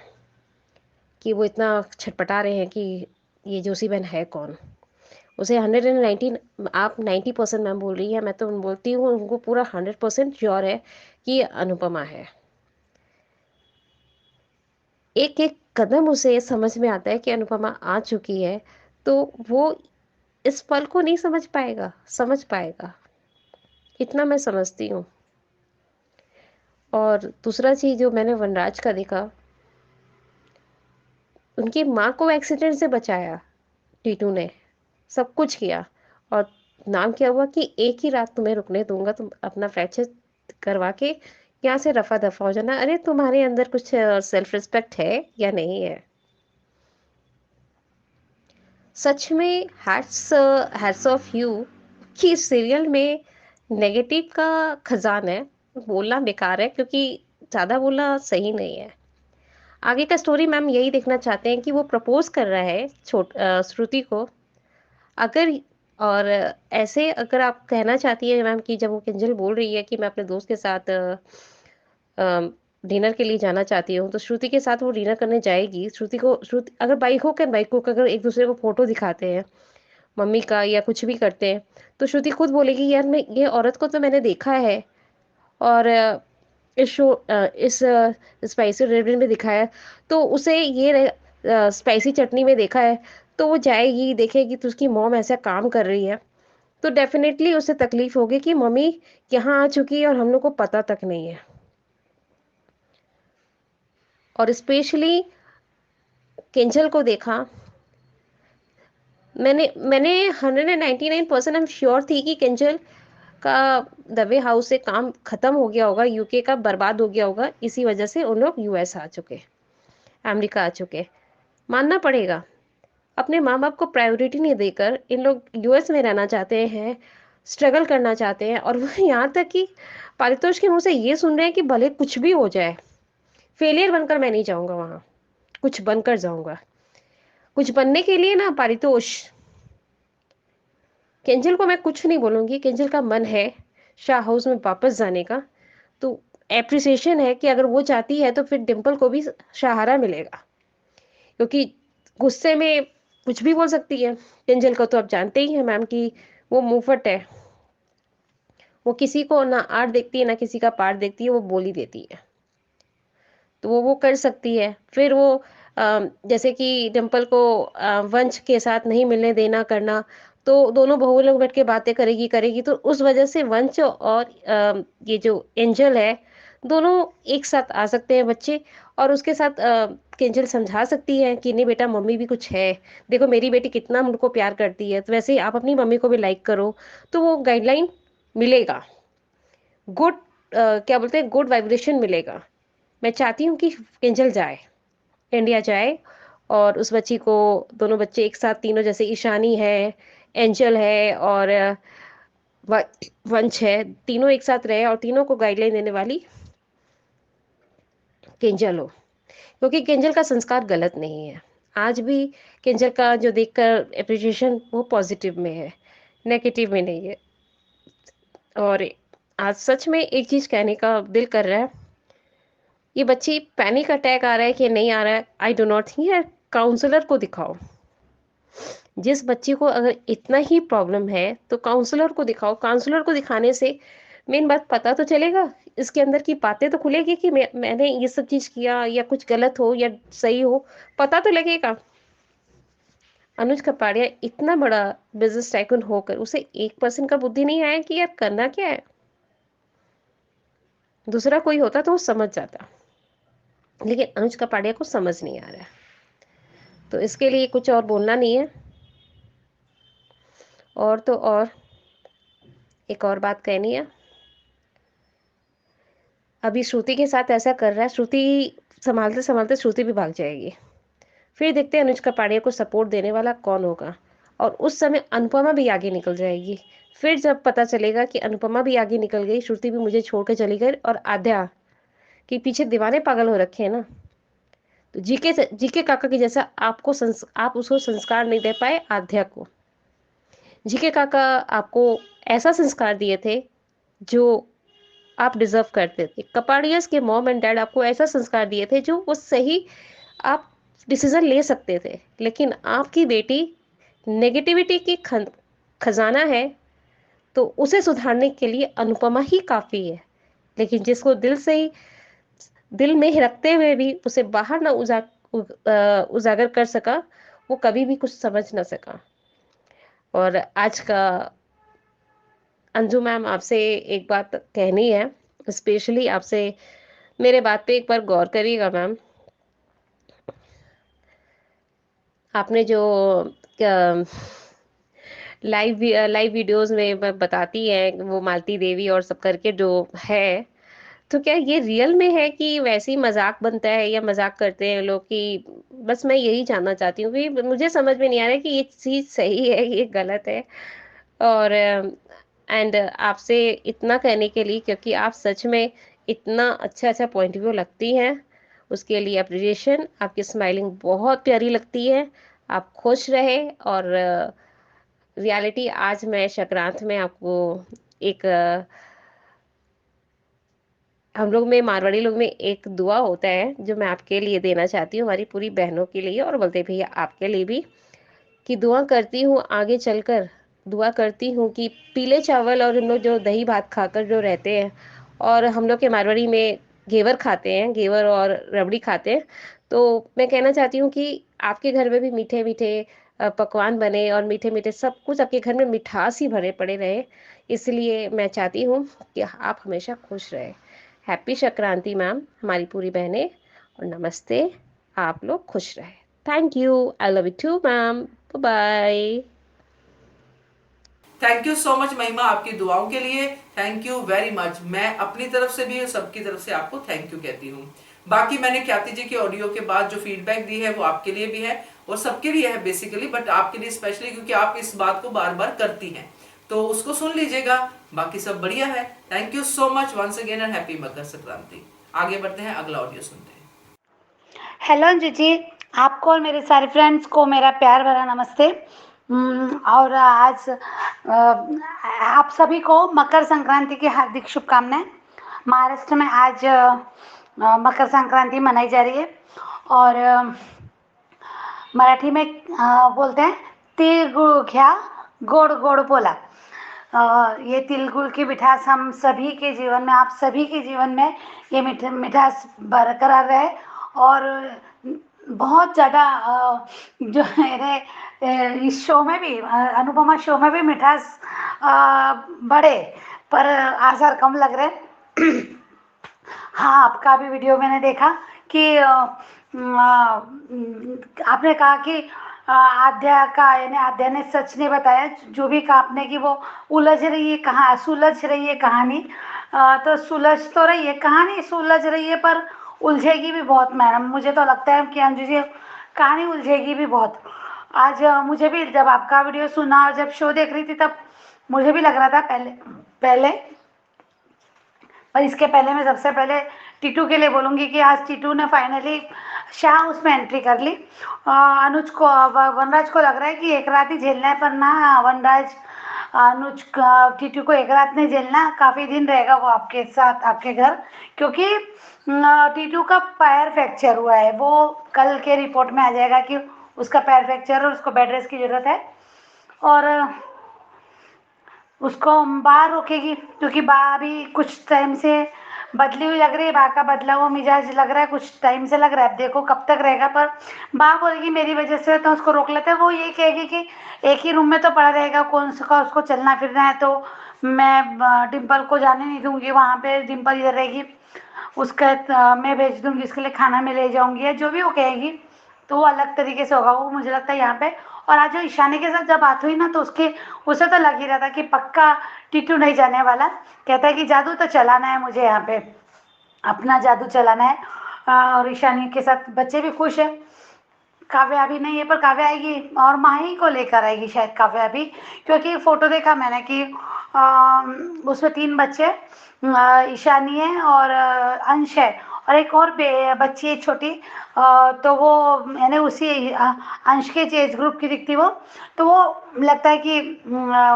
कि वो इतना छटपटा रहे हैं कि ये जोशी बहन है कौन। उसे 119, आप 90% मैम बोल रही है, मैं तो बोलती हूँ उनको पूरा 100% श्योर है कि ये अनुपमा है। एक एक कदम उसे समझ में आता है कि अनुपमा आ चुकी है, तो वो इस पल को नहीं समझ पाएगा, समझ पाएगा, इतना मैं समझती हूँ। और दूसरा चीज़ जो मैंने वनराज का देखा, उनकी माँ को एक्सीडेंट से बचाया टीटू ने, सब कुछ किया, और नाम क्या हुआ कि एक ही रात तुम्हें रुकने दूंगा, तुम अपना फ्रैक्चर करवा के यहाँ से रफा दफा हो जाना। अरे तुम्हारे अंदर कुछ सेल्फ रिस्पेक्ट है या नहीं है? सच में हैट्स ऑफ यू कि सीरियल में नेगेटिव का खजाना है। बोलना बेकार है, क्योंकि ज़्यादा बोलना सही नहीं है। आगे का स्टोरी मैम यही देखना चाहते हैं कि वो प्रपोज कर रहा है श्रुति को। अगर और ऐसे अगर आप कहना चाहती है मैम कि जब वो किंजल बोल रही है कि मैं अपने दोस्त के साथ डिनर के लिए जाना चाहती हूँ, तो श्रुति के साथ वो डिनर करने जाएगी। श्रुति अगर बाइक होकर अगर एक दूसरे को फोटो दिखाते हैं मम्मी का या कुछ भी करते हैं, तो श्रुति खुद बोलेगी यार मैं ये औरत को तो मैंने देखा है, और इस स्पाइसी रेड में दिखाया है, तो उसे ये स्पाइसी चटनी में देखा है, तो वो जाएगी देखेगी तो उसकी मॉम ऐसा काम कर रही है, तो डेफिनेटली उसे तकलीफ होगी कि मम्मी यहाँ आ चुकी है और हम लोग को पता तक नहीं है। और स्पेशली किंजल को देखा, मैंने 199% हम श्योर थी कि किंजल का दवे हाउस से काम खत्म हो गया होगा, यूके का बर्बाद हो गया होगा, इसी वजह से उन लोग यूएस आ चुके, अमेरिका आ चुके। मानना पड़ेगा, अपने माँ बाप को प्रायोरिटी नहीं देकर इन लोग यूएस में रहना चाहते हैं, स्ट्रगल करना चाहते हैं, और वो यहाँ तक कि पारितोष के मुंह से ये सुन रहे हैं कि भले कुछ भी हो जाए, फेलियर बनकर मैं नहीं जाऊंगा वहां, कुछ बनकर जाऊंगा। कुछ बनने के लिए ना पारितोष, केंजल को मैं कुछ नहीं बोलूंगी, केंजल का मन है शाह हाउस में वापस जाने का, तो एप्रिसिएशन है कि अगर वो चाहती है तो फिर डिम्पल को भी सहारा मिलेगा, क्योंकि गुस्से में कुछ भी बोल सकती है। केंजल को तो आप जानते ही हैं मैम कि वो मुंहफट है, वो किसी को ना आड़ देखती है ना किसी का पार देखती है, वो बोल ही देती है, तो वो कर सकती है। फिर वो जैसे कि डिम्पल को वंश के साथ नहीं मिलने देना करना, तो दोनों बहु लोग बैठ के बातें करेगी करेगी, तो उस वजह से वंश और ये जो एंजल है, दोनों एक साथ आ सकते हैं बच्चे। और उसके साथ केंजल समझा सकती है कि नहीं बेटा, मम्मी भी कुछ है, देखो मेरी बेटी कितना मुझको प्यार करती है, तो वैसे ही आप अपनी मम्मी को भी लाइक करो, तो वो गाइडलाइन मिलेगा, गुड क्या बोलते हैं, गुड वाइब्रेशन मिलेगा। मैं चाहती हूँ कि किंजल जाए, इंडिया जाए, और उस बच्ची को, दोनों बच्चे एक साथ, तीनों, जैसे ईशानी है, एंजल है और व वंश है, तीनों एक साथ रहे और तीनों को गाइडलाइन देने वाली किंजल हो। क्योंकि किंजल का संस्कार गलत नहीं है। आज भी किंजल का जो देखकर एप्रिसिएशन वो पॉजिटिव में है, नेगेटिव में नहीं है। और आज सच में एक चीज़ कहने का दिल कर रहा है, ये बच्ची पैनिक अटैक आ रहा है कि नहीं आ रहा है, आई डो नॉट थिंक, यार काउंसलर को दिखाओ। जिस बच्ची को अगर इतना ही प्रॉब्लम है तो काउंसलर को दिखाओ। काउंसलर को दिखाने से मेन बात पता तो चलेगा, इसके अंदर की बातें तो खुलेगी कि मैंने ये सब चीज़ किया या कुछ गलत हो या सही हो, पता तो लगेगा। अनुज कपाड़िया इतना बड़ा बिजनेस टाइकून होकर उसे 1% का बुद्धि नहीं आया कि यार करना क्या है। दूसरा कोई होता तो वो समझ जाता, लेकिन अनुज कपाड़िया को समझ नहीं आ रहा है। तो इसके लिए कुछ और बोलना नहीं है। और तो और एक और बात कहनी है, अभी श्रुति के साथ ऐसा कर रहा है, श्रुति संभालते संभालते श्रुति भी भाग जाएगी। फिर देखते हैं अनुज कपाड़िया को सपोर्ट देने वाला कौन होगा, और उस समय अनुपमा भी आगे निकल जाएगी। फिर जब पता चलेगा कि अनुपमा भी आगे निकल गई, श्रुति भी मुझे छोड़ के चली गई, और आद्या के पीछे दीवाने पागल हो रखे हैं ना, तो जीके काका की जैसा आप उसको संस्कार नहीं दे पाए आद्या को। जीके काका आपको ऐसा संस्कार दिए थे जो आप डिजर्व करते थे। कपाड़ियस के मॉम एंड डैड आपको ऐसा संस्कार दिए थे जो वो सही आप डिसीजन ले सकते थे, लेकिन आपकी बेटी नेगेटिविटी की खजाना है, तो उसे सुधारने के लिए अनुपमा ही काफी है। लेकिन जिसको दिल में रखते हुए भी उसे बाहर ना उजागर कर सका, वो कभी भी कुछ समझ ना सका। और आज का अंजू मैम आपसे एक बात कहनी है, स्पेशली आपसे, मेरे बात पे एक बार गौर करिएगा मैम। आपने जो लाइव वीडियोस में बताती है वो मालती देवी और सब करके जो है, तो क्या ये रियल में है कि वैसे ही मजाक बनता है या मजाक करते हैं लोग कि, बस मैं यही जानना चाहती हूँ कि मुझे समझ में नहीं आ रहा है कि ये चीज़ सही है ये गलत है। और एंड आपसे इतना कहने के लिए, क्योंकि आप सच में इतना अच्छा अच्छा पॉइंट व्यू लगती हैं, उसके लिए अप्रिसिएशन। आपकी स्माइलिंग बहुत प्यारी लगती है। आप खुश रहे। और रियलिटी आज मैं संक्रांत में आपको एक हम लोग में, मारवाड़ी लोग में, एक दुआ होता है जो मैं आपके लिए देना चाहती हूँ, हमारी पूरी बहनों के लिए और बलदेव भैया आपके लिए भी, कि दुआ करती हूँ आगे चलकर, दुआ करती हूँ कि पीले चावल और इन लोग जो दही भात खाकर जो रहते हैं, और हम लोग के मारवाड़ी में घेवर खाते हैं, घेवर और रबड़ी खाते हैं, तो मैं कहना चाहती हूँ कि आपके घर में भी मीठे मीठे पकवान बने और मीठे मीठे सब कुछ आपके घर में मिठास ही भरे पड़े रहे। इसलिए मैं चाहती हूँ कि आप हमेशा खुश रहे। हैप्पी संक्रांति मैम, हमारी पूरी बहनें, और नमस्ते। आप लोग खुश रहे। Thank you. I love you too ma'am. Bye. Thank you so much Mahima आपकी दुआओं के लिए। Thank you very much. मैं अपनी तरफ से भी और सबकी तरफ से आपको थैंक यू कहती हूँ। बाकी मैंने ख्याति जी के ऑडियो के बाद जो फीडबैक दी है वो आपके लिए भी है और सबके लिए है बेसिकली, बट आपके लिए स्पेशली क्योंकि आप इस बात को बार बार करती हैं, तो उसको सुन लीजिएगा। बाकी सब बढ़िया है। Thank you so much once again and happy Makar Sankranti. आगे बढ़ते हैं, अगला ऑडियो सुनते हैं। हेलो अंजू जी, आपको और मेरे सारे फ्रेंड्स को मेरा प्यार भरा नमस्ते। और आज आप सभी को मकर संक्रांति की हार्दिक शुभकामनाएं। महाराष्ट्र में आज मकर संक्रांति मनाई जा रही है और मराठी में बोलते हैं तिळ गुळ घ्या गोड गोड बोला। ये तिल गुड़ की मिठास हम सभी के जीवन में, आप सभी के जीवन में ये मिठास बरकरार रहे और बहुत ज़्यादा जो मेरे इस शो में भी, अनुपमा शो में भी मिठास बढ़े, पर आसार कम लग रहे हैं। हाँ, आपका भी वीडियो मैंने देखा कि आपने कहा कि आद्या का, यानी आद्या ने सच नहीं बताया, जो भी कहा आपने कि वो उलझ रही है, कहाँ सुलझ रही है कहानी, तो सुलझ तो रही है कहानी, सुलझ रही है, पर उलझेगी भी बहुत मैडम, मुझे तो लगता है कि अंजू जी कहानी उलझेगी भी बहुत। आज मुझे भी जब आपका वीडियो सुना और जब शो देख रही थी तब मुझे भी लग रहा था पहले पहले पर इसके पहले मैं सबसे पहले टीटू के लिए बोलूँगी कि आज टीटू ने फाइनली शाह उसमें एंट्री कर ली। अनुज को वनराज को लग रहा है कि एक रात ही झेलना है, पर ना वनराज टीटू को एक रात नहीं झेलना, काफ़ी दिन रहेगा वो आपके साथ आपके घर, क्योंकि टीटू का पैर फ्रैक्चर हुआ है। वो कल के रिपोर्ट में आ जाएगा कि उसका पैर फ्रैक्चर और उसको बेड रेस्ट की ज़रूरत है, और उसको बाहर रोकेगी क्योंकि बा अभी कुछ टाइम से बदली हुई लग रही है, बा का बदला हुआ मिजाज लग रहा है, कुछ टाइम से लग रहा है। अब देखो कब तक रहेगा, पर बा बोलेगी मेरी वजह से तो उसको रोक लेते हैं। वो ये कहेगी कि एक ही रूम में तो पड़ा रहेगा, कौन सा उसको चलना फिरना है, तो मैं डिम्पल को जाने नहीं दूंगी वहाँ पे, डिम्पल इधर रहेगी, उसका मैं भेज दूंगी, इसके लिए खाना मैं ले जाऊंगी, या जो भी वो कहेगी तो वो अलग तरीके से होगा वो, मुझे लगता है यहाँ पे। और आज जो ईशानी के साथ जब बात हुई ना, तो उसे तो लग ही रहा था कि पक्का टीटू नहीं जाने वाला। कहता है कि जादू तो चलाना है मुझे, यहाँ पे अपना जादू चलाना है। और ईशानी के साथ बच्चे भी खुश है। काव्या अभी नहीं है, पर काव्या आएगी और माही को लेकर आएगी शायद काव्या भी, क्योंकि फोटो देखा मैंने कि उसमें 3 बच्चे, ईशानी है और अंश है और एक और बच्ची है छोटी, तो वो यानी उसी अंश के एज ग्रुप की दिखती वो, तो वो लगता है कि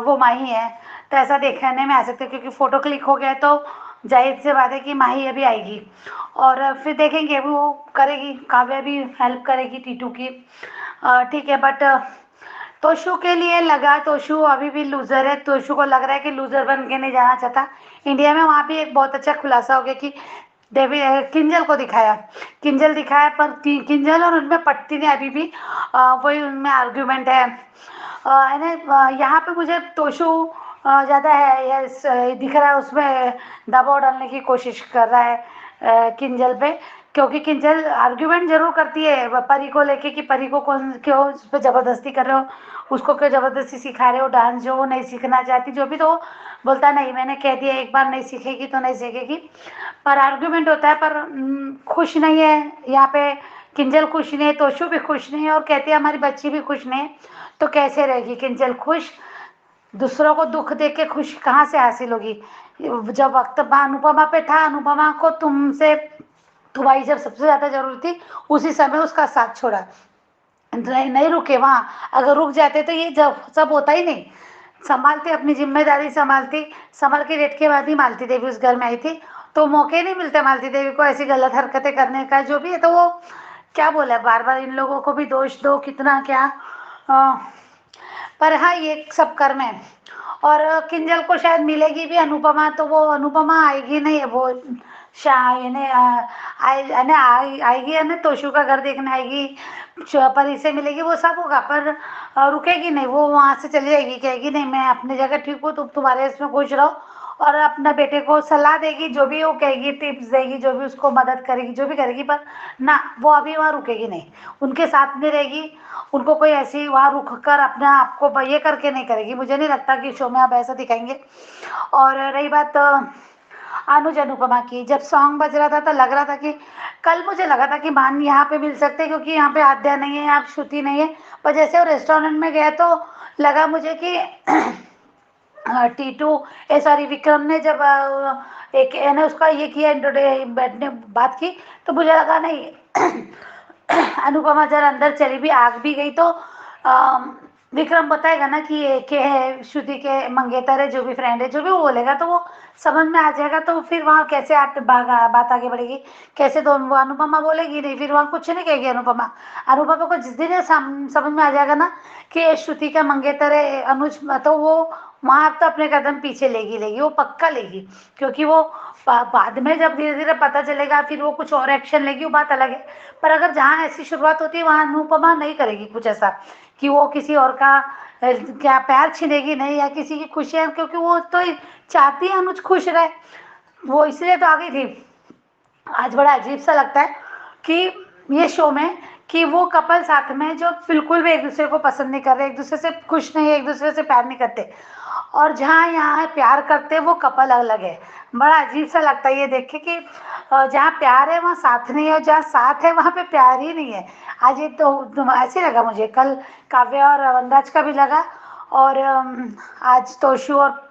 वो माही है। तो ऐसा देखने में आ सकता है, क्योंकि फ़ोटो क्लिक हो गया तो जाहिर सी बात है कि माही अभी आएगी, और फिर देखेंगे वो करेगी, काव्या भी हेल्प करेगी टीटू की। ठीक है, बट तोशु के लिए लगा, तोशु अभी भी लूज़र है, तोशु को लग रहा है कि लूज़र बन के नहीं जाना चाहता इंडिया में। वहाँ भी एक बहुत अच्छा खुलासा हो गया कि देवी किंजल को दिखाया, किंजल दिखाया, पर किंजल और उनमें पट्टी ने अभी भी वही उनमें आर्ग्यूमेंट है ना। यहाँ पे मुझे तोशु ज़्यादा है दिख रहा है, उसमें दबाव डालने की कोशिश कर रहा है किंजल पे, क्योंकि किंजल आर्ग्यूमेंट जरूर करती है परी को लेके कि परी को कौन क्यों उस पर ज़बरदस्ती कर रहे हो, उसको क्यों ज़बरदस्ती सिखा रहे हो डांस जो वो नहीं सीखना चाहती, जो भी, तो वो बोलता नहीं, मैंने कह दिया एक बार नहीं सीखेगी तो नहीं सीखेगी, पर आर्ग्यूमेंट होता है। पर खुश नहीं है यहाँ पे, किंजल खुश नहीं है, तोशु भी खुश नहीं है, और कहती है हमारी बच्ची भी खुश नहीं है, तो कैसे रहेगी किंजल खुश? दूसरों को दुख देख के खुश कहाँ से हासिल होगी? जब वक्त अनुपमा पे था, अनुपमा को तुम्हारी जब सबसे ज़्यादा जरूरत थी उसी समय उसका साथ छोड़ा, नहीं रुके वहाँ। अगर रुक जाते तो ये जब सब होता ही नहीं। संभालती, अपनी जिम्मेदारी संभालती, संभल के डेट के बाद ही मालती देवी उस घर में आई थी, तो मौके नहीं मिलते मालती देवी को ऐसी गलत हरकतें करने का, जो भी है। तो वो क्या बोला, बार बार इन लोगों को भी दोष दो, कितना क्या, पर हाँ ये सब कर्म है। और किंजल को शायद मिलेगी भी अनुपमा, तो वो अनुपमा आएगी नहीं है, वो आएगी है ना, तोशु का घर देखने आएगी, परी से मिलेगी, वो सब होगा, पर रुकेगी नहीं, वो वहाँ से चली जाएगी, कहेगी नहीं मैं अपनी जगह ठीक हूँ, तुम तुम्हारे इसमें खुश रहो, और अपना बेटे को सलाह देगी, जो भी वो कहेगी, टिप्स देगी, जो भी उसको मदद करेगी, जो भी करेगी, पर ना वो अभी वहाँ रुकेगी नहीं, उनके साथ में रहेगी। उनको कोई ऐसी वहाँ रुक कर अपने आप को ये करके नहीं करेगी, मुझे नहीं लगता कि शो में आप ऐसा दिखाएंगे। और रही बात अनुज अनुपमा की, जब सॉन्ग बज रहा था तो लग रहा था कि कल मुझे लगा था कि मान यहाँ पे मिल सकते, क्योंकि यहाँ पे आद्या नहीं है, यहाँ श्रुति नहीं है, पर जैसे वो रेस्टोरेंट में गया तो लगा मुझे कि टीटू सॉरी विक्रम ने जब एक ने उसका ये किया, बैठने बात की, तो मुझे लगा नहीं अनुपमा जरा अंदर चली भी, आग भी गई, तो विक्रम बताएगा ना कि ये के है, श्रुति के मंगेतर है, जो भी फ्रेंड है, जो भी वो बोलेगा तो वो समझ में आ जाएगा, तो फिर वहाँ कैसे बात आगे बढ़ेगी, कैसे दोनों, वो अनुपमा बोलेगी नहीं, फिर वहाँ कुछ नहीं कहेगी अनुपमा। अनुपमा को जिस दिन ये समझ में आ जाएगा ना कि ये श्रुति का मंगेतर है अनुज, तो वो वहाँ तो अपने कदम पीछे लेगी, वो पक्का लेगी, क्योंकि वो बाद में जब धीरे धीरे पता चलेगा फिर वो कुछ और एक्शन लेगी, वो बात अलग है। पर अगर जहाँ ऐसी शुरुआत होती है वहाँ अनुपमा नहीं करेगी कुछ ऐसा कि वो किसी और का क्या पैर छीनेगी नहीं, या किसी की खुशियाँ, क्योंकि वो तो चाहती है अनुज खुश रहे, वो इसलिए तो आ गई थी। आज बड़ा अजीब सा लगता है कि ये शो में कि वो कपल साथ में है जो बिल्कुल भी एक दूसरे को पसंद नहीं कर रहे, एक दूसरे से खुश नहीं है, एक दूसरे से प्यार नहीं करते, और जहाँ यहाँ प्यार करते वो कपल अलग है। बड़ा अजीब सा लगता है ये देख के कि जहाँ प्यार है वहाँ साथ नहीं है, और जहाँ साथ है वहाँ पे प्यार ही नहीं है। आज ये तो ऐसे लगा मुझे, कल काव्य और वनराज का भी लगा, और आज तोशु और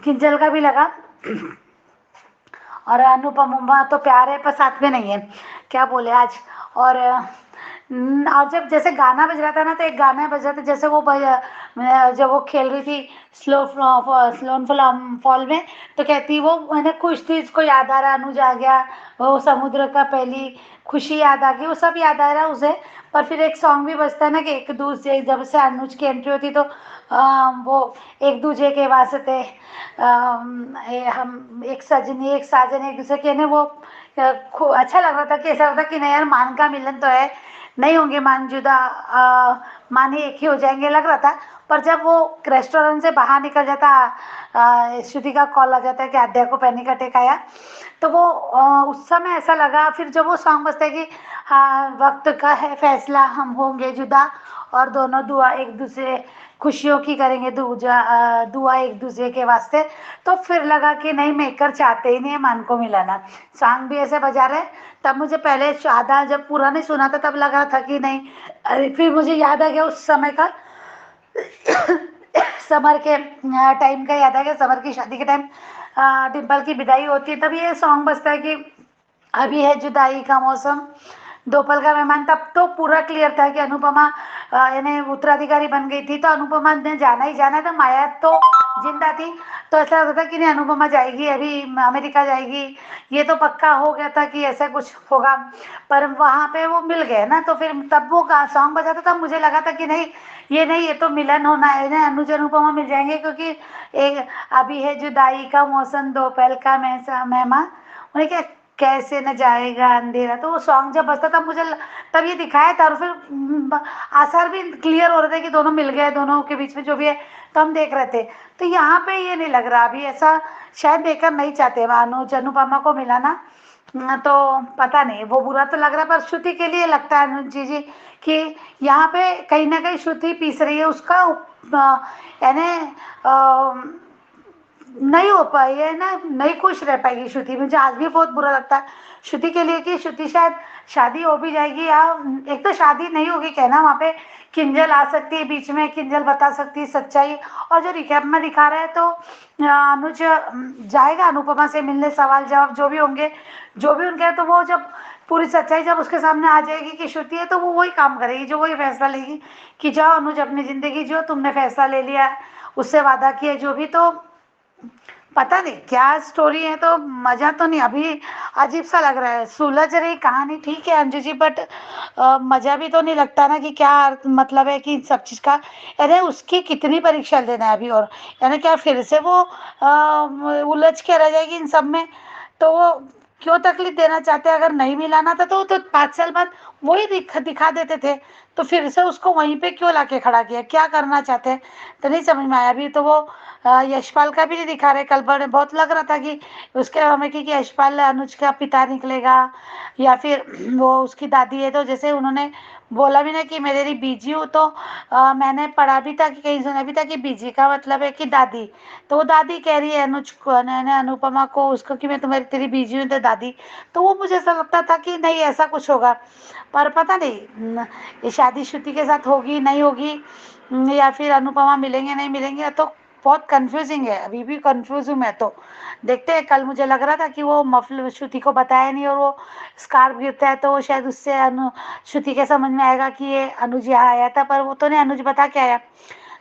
किंजल का भी लगा। और अनुपमा तो प्यार है पर साथ में नहीं है, क्या बोले आज। और जब जैसे गाना बज रहा था ना, तो एक गाना बज रहा था जैसे जब वो खेल रही थी स्लोन फॉल में, तो कहती वो मैंने खुश थी, इसको याद आ रहा, अनुज आ गया, वो समुद्र का पहली खुशी याद आ गई, वो सब याद आ रहा है उसे। पर फिर एक सॉन्ग भी बजता है ना कि एक दूसरे, जब से अनुज की एंट्री होती तो वो एक दूसरे के वास्ते हम एक सजनी एक साजन एक दूसरे के ने, वो अच्छा लग रहा था कि ऐसा लगता कि नहीं यार, मान का मिलन तो है, नहीं होंगे मान जुदा, मान ही एक ही हो जाएंगे लग रहा था। पर जब वो रेस्टोरेंट से बाहर निकल जाता, श्रुति का कॉल आ जाता है कि आद्या को पैनिक अटैक आया, तो वो उस समय ऐसा लगा। फिर जब वो सॉन्ग बजता है कि हाँ वक्त का है फैसला, हम होंगे जुदा, और दोनों दुआ एक दूसरे खुशियों की करेंगे, दुआ एक दूसरे के वास्ते, तो फिर लगा कि नहीं, मेकर चाहते ही नहीं है मान को मिलाना। सॉन्ग भी ऐसे बजा रहे, तब मुझे पहले आधा जब पूरा नहीं सुना था तब लगा था कि नहीं, अरे फिर मुझे याद आ गया उस समय का समर के टाइम का याद आ गया, समर की शादी के टाइम डिम्पल की विदाई होती है, तब ये सॉन्ग बजता है कि अभी है जुदाई का मौसम, दो पल का मेहमान। तब तो पूरा क्लियर था कि अनुपमा यानी उत्तराधिकारी बन गई थी, तो अनुपमा ने जाना ही जाना था, माया तो जिंदा थी, तो ऐसा लगता था कि नहीं अनुपमा जाएगी, अभी अमेरिका जाएगी, ये तो पक्का हो गया था कि ऐसा कुछ होगा। पर वहाँ पे वो मिल गए ना, तो फिर तब वो सॉन्ग बजा था, तब मुझे लगा था कि नहीं ये तो मिलन होना है ना, अनुज अनुपमा मिल जाएंगे, क्योंकि एक अभी है जुदाई का मौसम, दो पल का मेहमान, उन्हें क्या कैसे न जाएगा अंधेरा, तो वो सॉन्ग जब बजता तब मुझे तब ये दिखाया था। और फिर आसार भी क्लियर हो रहे थे कि दोनों मिल गए, दोनों के बीच में जो भी है, तो हम देख रहे थे। तो यहाँ पे ये नहीं लग रहा अभी, ऐसा शायद देखकर नहीं चाहते अनुज अनुपमा को मिलाना, तो पता नहीं, वो बुरा तो लग रहा है, पर श्रुति के लिए लगता है अनुज जी कि यहाँ पे कहीं ना कहीं श्रुति पीस रही है उसका, यानी नहीं हो पाई है ना, नहीं खुश रह पाएगी श्रुति। मुझे आज भी बहुत बुरा लगता है श्रुति के लिए कि श्रुति शायद शादी हो भी जाएगी, या एक तो शादी नहीं होगी कहना, वहाँ पे किंजल आ सकती है बीच में, किंजल बता सकती है सच्चाई, और जो रिकैप में दिखा रहा है तो अनुज जाएगा अनुपमा से मिलने, सवाल जवाब जो भी होंगे, जो भी उनके, तो वो जब पूरी सच्चाई जब उसके सामने आ जाएगी कि श्रुति है, तो वो वही काम करेगी, जो वही फैसला लेगी कि जाओ अनुज अपनी जिंदगी जो तुमने फैसला ले लिया, उससे वादा किया जो भी। तो पता नहीं क्या स्टोरी है, तो मजा तो नहीं, अभी अजीब सा लग रहा है, सुलझ रही कहानी ठीक है अंजू जी, बट मजा भी तो नहीं लगता ना कि क्या मतलब है कि सब चीज का, अरे उसकी कितनी परीक्षा लेना है अभी, और यानी क्या फिर से वो उलझ के रह जाएगी इन सब में, तो वो क्यों तकलीफ देना चाहते हैं। अगर नहीं मिलाना था तो 5 साल बाद वही दिखा देते थे, तो फिर से उसको वहीं पे क्यों लाके खड़ा किया, क्या करना चाहते हैं, तो नहीं समझ में आया। अभी तो वो यशपाल का भी नहीं दिखा रहे, कल बड़े बहुत लग रहा था कि उसके हमें कि यशपाल अनुज का पिता निकलेगा, या फिर वो उसकी दादी है, तो जैसे उन्होंने बोला भी ना कि मैं तेरी बीजी हूँ, तो मैंने पढ़ा भी था कि कहीं सुना भी था कि बीजी का मतलब है कि दादी, तो वो दादी कह रही है अनुज को, अनुपमा को, उसको कि मैं तुम्हारी तेरी बीजी हूँ तो दादी, तो वो मुझे ऐसा लगता था कि नहीं ऐसा कुछ होगा, पर पता नहीं ये शादी श्रुति के साथ होगी नहीं होगी, या फिर अनुपमा मिलेंगे नहीं मिलेंगे, तो बहुत कंफ्यूजिंग है, अभी भी कंफ्यूज हूँ मैं, तो देखते हैं। कल मुझे लग रहा था कि वो मफल श्रुति को बताया नहीं, और वो स्कार्फ गिरता है तो वो शायद उससे श्रुति के समझ में आएगा कि ये अनुज यहाँ आया था, पर वो तो नहीं अनुज बता के आया।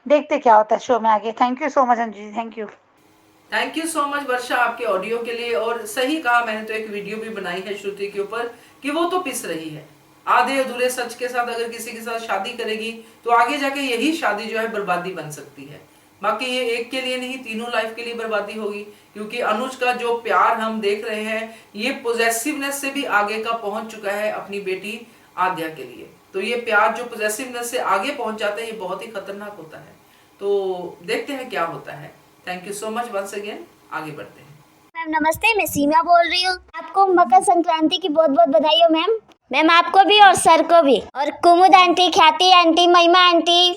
देखते क्या होता है शो में आगे। Thank you so much Anju ji, thank you so much Varsha आपके ऑडियो के लिए। और सही कहा, मैंने तो एक वीडियो भी बनाई है श्रुति के ऊपर कि वो तो पिस रही है, आधे अधूरे सच के साथ अगर किसी के साथ शादी करेगी तो आगे जाके यही शादी जो है बर्बादी बन सकती है। बाकी ये एक के लिए नहीं, तीनों लाइफ के लिए बर्बादी होगी, क्योंकि अनुज का जो प्यार हम देख रहे हैं ये पॉजेसिवनेस से भी आगे का पहुंच चुका है अपनी बेटी आद्या के लिए। तो ये प्यार जो पॉजेसिवनेस से आगे पहुंच जाता है ये बहुत ही खतरनाक होता है। तो देखते हैं क्या होता है। Thank you so much once again, आगे बढ़ते हैं। मैम नमस्ते, मैं सीमा बोल रही हूँ। आपको मकर संक्रांति की बहुत बहुत बधाई हो मैम। मैम आपको भी और सर को भी, और कुमुद आंटी, ख्याति आंटी, महिमा आंटी,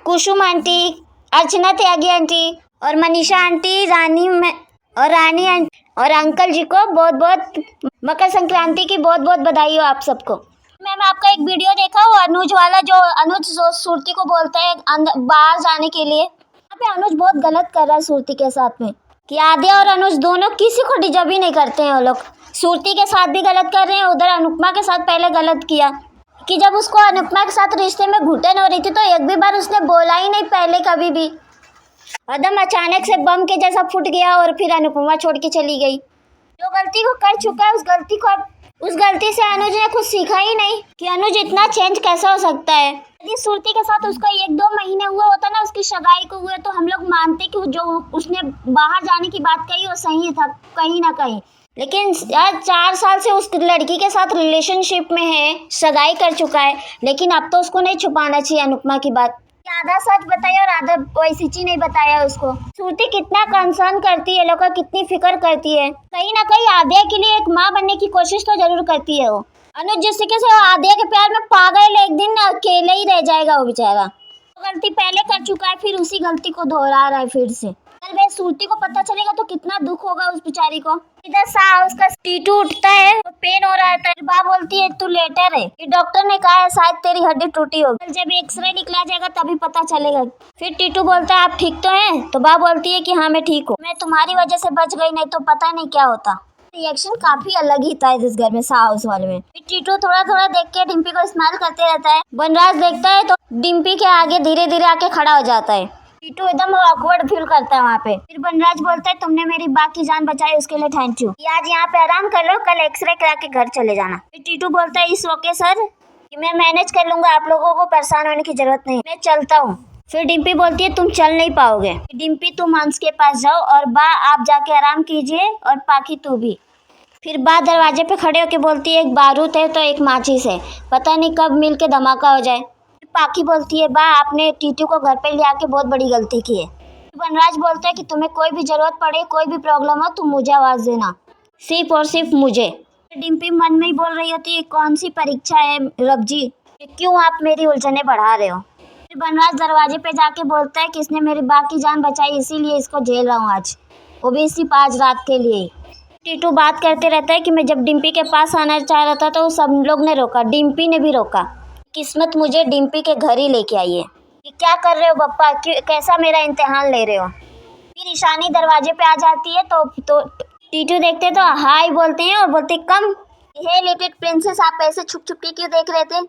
कुसुम आंटी, अर्चना त्यागी आंटी और मनीषा आंटी, रानी आंटी और अंकल जी को बहुत बहुत मकर संक्रांति की बहुत बहुत बधाई हो आप सबको। मैम आपका एक वीडियो देखा वो अनुज वाला, जो अनुज सुरती को बोलता है बाहर जाने के लिए। यहाँ पे अनुज बहुत गलत कर रहा है सुरती के साथ में, कि आद्या और अनुज दोनों किसी को डिजर्व ही नहीं करते हैं। वो लोग सुरती के साथ भी गलत कर रहे हैं, उधर अनुपमा के साथ पहले गलत किया कि जब उसको अनुपमा के साथ रिश्ते में घुटन हो रही थी तो एक भी बार उसने बोला ही नहीं पहले कभी भी। एकदम अचानक से बम के जैसा फूट गया और फिर अनुपमा छोड़ के चली गई। जो गलती को कर चुका है उस गलती से अनुज ने कुछ सीखा ही नहीं कि अनुज इतना चेंज कैसा हो सकता है। यदि सुरती के साथ उसका 1-2 महीने हुआ होता ना, उसकी सगाई को हुए, तो हम लोग मानते कि जो उसने बाहर जाने की बात कही वो सही था कहीं ना कहीं। लेकिन यार 4 साल से उस लड़की के साथ रिलेशनशिप में है, सगाई कर चुका है, लेकिन अब तो उसको नहीं छुपाना चाहिए अनुपमा की बात। आधा सच बताया और आधा वैसी चीज नहीं बताया उसको। सुरती कितना कंसर्न करती है, लोग का कितनी फिक्र करती है, कहीं ना कहीं आद्या के लिए एक माँ बनने की कोशिश तो जरूर करती है वो। अनुज जिस तरीके से आद्या के प्यार में पागल, एक दिन अकेले ही रह जाएगा वो बेचारा। गलती पहले कर चुका है, फिर उसी गलती को दोहरा रहा है फिर से। कल वे सुरती को पता चलेगा तो कितना दुख होगा उस बेचारी को। इधर उसका टीटू उठता है, पेन हो रहा है, बा बोलती है तू लेटर है, कि डॉक्टर ने कहा है शायद तेरी हड्डी टूटी होगी, जब एक्सरे निकला जाएगा तभी पता चलेगा। फिर टीटू बोलता है आप ठीक तो हैं? तो बा बोलती है कि हाँ मैं ठीक हूँ, मैं तुम्हारी वजह से बच गई, नहीं तो पता नहीं क्या होता। रिएक्शन काफी अलग ही था इस घर में, हाउस वाले में। फिर टीटू थोड़ा थोड़ा देख के डिम्पी को स्माइल करते रहता है। बनराज देखता है तो डिम्पी के आगे धीरे धीरे आके खड़ा हो जाता है। टीटू एकदम ऑकवर्ड फील करता है वहाँ पे। फिर बनराज बोलता है तुमने मेरी बा की जान बचाई, उसके लिए थैंक यू। आज यहाँ पे आराम कर लो, कल एक्सरे करा के घर चले जाना। फिर टीटू बोलता है इस ओके सर, कि मैं मैनेज कर लूंगा, आप लोगों को परेशान होने की जरूरत नहीं, मैं चलता हूँ। फिर डिम्पी बोलती है तुम चल नहीं पाओगे, डिम्पी तुम हंस के पास जाओ और बा आप जाके आराम कीजिए, और पाखी तू भी। फिर बा दरवाजे पे खड़े होके बोलती है एक बारूद है तो एक माचिस है, पता नहीं कब मिल के धमाका हो जाए। पाखी बोलती है बा आपने टीटू को घर पे ले आके बहुत बड़ी गलती की है। बनराज बोलता है कि तुम्हें कोई भी जरूरत पड़े, कोई भी प्रॉब्लम हो तुम मुझे आवाज देना, सिर्फ और सिर्फ मुझे। डिम्पी मन में ही बोल रही होती है कौन सी परीक्षा है रब जी, क्यों आप मेरी उलझने बढ़ा रहे हो। फिर बनराज दरवाजे पे जाके बोलता है कि इसने मेरी बा की जान बचाई, इसीलिए इसको झेल रहा हूँ आज, वो भी सिर्फ आज रात के लिए। टीटू बात करते रहता है कि मैं जब डिम्पी के पास आना चाह रहा था तो सब लोग ने रोका, डिम्पी ने भी रोका, किस्मत मुझे डिम्पी के घर ही लेके आई है। कि क्या कर रहे हो बप्पा, कैसा मेरा इम्तिहान ले रहे हो। फिर ईशानी दरवाजे पे आ जाती है तो टीटू देखते तो हाय बोलते हैं और बोलते कम, हे लिटिल प्रिंसेस आप ऐसे छुप छुप के क्यों देख रहे थे।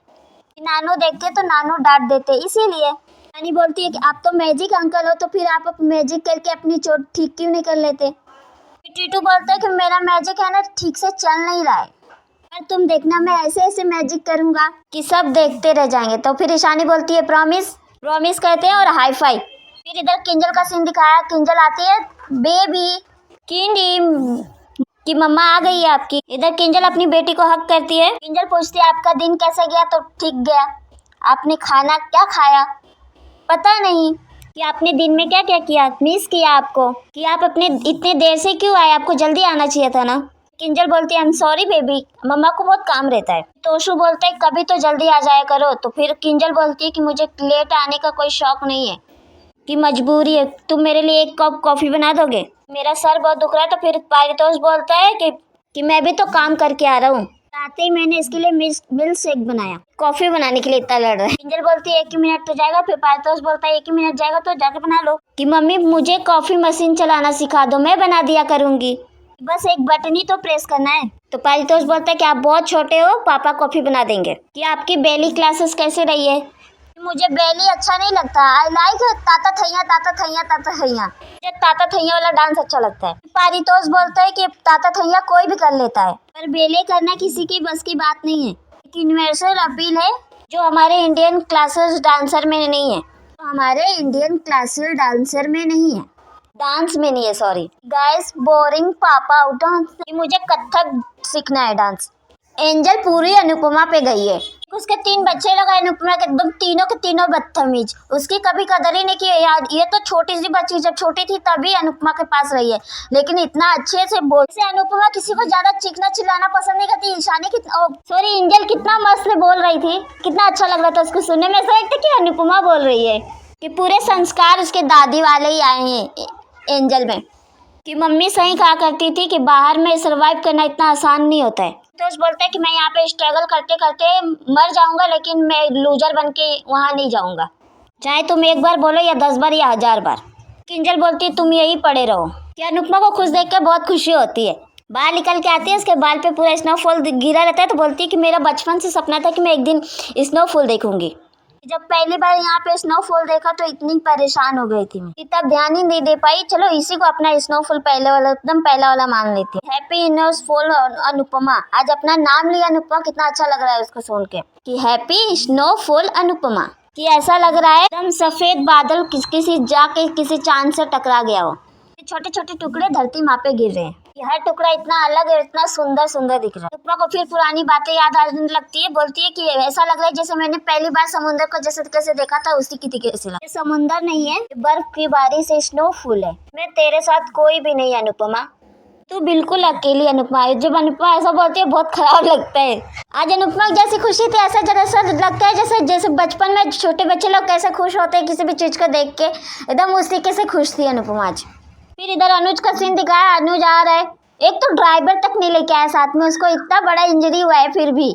नानू देखते तो नानू डांट देते, इसीलिए। नानी बोलती है कि आप तो मैजिक अंकल हो, तो फिर आप मैजिक करके अपनी चोट ठीक क्यों नहीं कर लेते। टीटू बोलता है कि मेरा मैजिक है ना ठीक से चल नहीं रहा है, तुम देखना मैं ऐसे ऐसे मैजिक करूंगा कि सब देखते रह जाएंगे। तो फिर ईशानी बोलती है प्रॉमिस कहते हैं और हाई फाई। फिर इधर किंजल का सीन दिखाया, किंजल आती है बेबी कि मम्मा आ गई है आपकी। इधर किंजल अपनी बेटी को हक करती है। किंजल पूछती है आपका दिन कैसा गया, तो ठीक गया। आपने खाना क्या खाया, पता नहीं कि आपने दिन में क्या क्या किया, मिस किया आपको, कि आप अपने इतने देर से क्यों आए, आपको जल्दी आना चाहिए था ना। किंजल बोलती है आई एम सॉरी बेबी, मम्मा को बहुत काम रहता है। तोशु बोलता है कभी तो जल्दी आ जाया करो। तो फिर किंजल बोलती है कि मुझे लेट आने का कोई शौक नहीं है, कि मजबूरी है, तुम मेरे लिए 1 कप कॉफी बना दोगे, मेरा सर बहुत दुख रहा है। तो फिर पारितोष बोलता है कि मैं भी तो काम करके आ रहा हूँ, आते ही मैंने इसके लिए मिल्क शेक बनाया, कॉफी बनाने के लिए इतना लड़ रहा है। किंजल बोलती है 1 ही मिनट तो जाएगा। फिर पारितोष बोलता है 1 ही मिनट जाएगा तो जाके बना लो, कि मम्मी मुझे कॉफी मशीन चलाना सिखा दो, मैं बना दिया करूंगी, बस एक बटन ही तो प्रेस करना है। तो पारितोष बोलता है कि आप बहुत छोटे हो, पापा कॉफी बना देंगे। कि आपकी बेली क्लासेस कैसे रही है। मुझे बेली अच्छा नहीं लगता, आई लाइक ताता थैया ताता थैया ताता थैया, मुझे ताता थैया वाला डांस अच्छा लगता है। पारितोष बोलता है कि ताता थैया कोई भी कर लेता है, पर बेले करना किसी की बस की बात नहीं है। एक यूनिवर्सल अपील है जो हमारे इंडियन क्लासिकल डांसर में नहीं है, डांस में नहीं है, सॉरी गाइस, बोरिंग पापा आउट डांस। मुझे कथक सीखना है डांस। एंजल पूरी अनुपमा पे गई है, उसके 3 बच्चे लोग हैं अनुपमा के, एकदम तीनों के तीनों बदतमीज, उसकी कभी कदर ही नहीं की यार। ये तो छोटी सी बच्ची जब छोटी थी तभी अनुपमा के पास रही है, लेकिन इतना अच्छे से बोल से अनुपमा किसी को ज्यादा चीखना चिल्लाना पसंद नहीं करती। ईशानी कितना, सॉरी एंजल कितना मस्त बोल रही थी, कितना अच्छा लग रहा था उसको सुनने में। ऐसा लगता कि अनुपमा बोल रही है कि पूरे संस्कार उसके दादी वाले ही आए हैं एंजल में, कि मम्मी सही कहा करती थी कि बाहर में सर्वाइव करना इतना आसान नहीं होता है। तो उस बोलते हैं कि मैं यहाँ पे स्ट्रगल करते करते मर जाऊंगा, लेकिन मैं लूजर बन के वहाँ नहीं जाऊंगा, चाहे तुम एक बार बोलो या 10 बार या 1000 बार। एंजल बोलती है तुम यही पड़े रहो। कि अनुपमा को खुश देख कर बहुत खुशी होती है। बाहर निकल के आती है, उसके बाल पे पूरा स्नोफॉल गिरा रहता है, तो बोलती है कि मेरा बचपन से सपना था कि मैं एक दिन स्नोफॉल देखूंगी। जब पहली बार यहाँ पे स्नोफॉल देखा तो इतनी परेशान हो गई थी मैं, तब ध्यान ही नहीं दे पाई। चलो इसी को अपना स्नोफॉल पहले वाला, एकदम पहला वाला मान लेती है। हैप्पी स्नोफॉल अनुपमा, आज अपना नाम लिया अनुपमा, कितना अच्छा लग रहा है उसको सुन के कि हैप्पी स्नोफॉल अनुपमा, कि ऐसा लग रहा है एकदम सफेद बादल किसी चांद से टकरा गया हो। छोटे छोटे टुकड़े धरती माँ पे गिर रहे हैं, हर टुकड़ा इतना अलग है, इतना सुंदर सुंदर दिख रहा है। अनुपमा को फिर पुरानी बातें याद आने लगती है, बोलती है कि ऐसा लग रहा है जैसे मैंने पहली बार समुद्र को जैसे कैसे देखा था उसी की कैसे लगा। समुद्र नहीं है, बर्फ की बारिश है, स्नोफॉल है। मैं तेरे साथ कोई भी नहीं अनुपमा, तू बिल्कुल अकेली अनुपमा है। जब अनुपमा ऐसा बोलती है बहुत खराब लगता है। आज अनुपमा जैसी खुशी थी, ऐसा लगता है जैसे बचपन में छोटे बच्चे लोग कैसे खुश होते हैं किसी भी चीज को देख के, एकदम उस तरीके से खुश थी अनुपमा आज। फिर इधर अनुज का सीन दिखाया, अनुज आ रहा है, एक तो ड्राइवर तक नहीं लेके आया साथ में, उसको इतना बड़ा इंजरी हुआ है फिर भी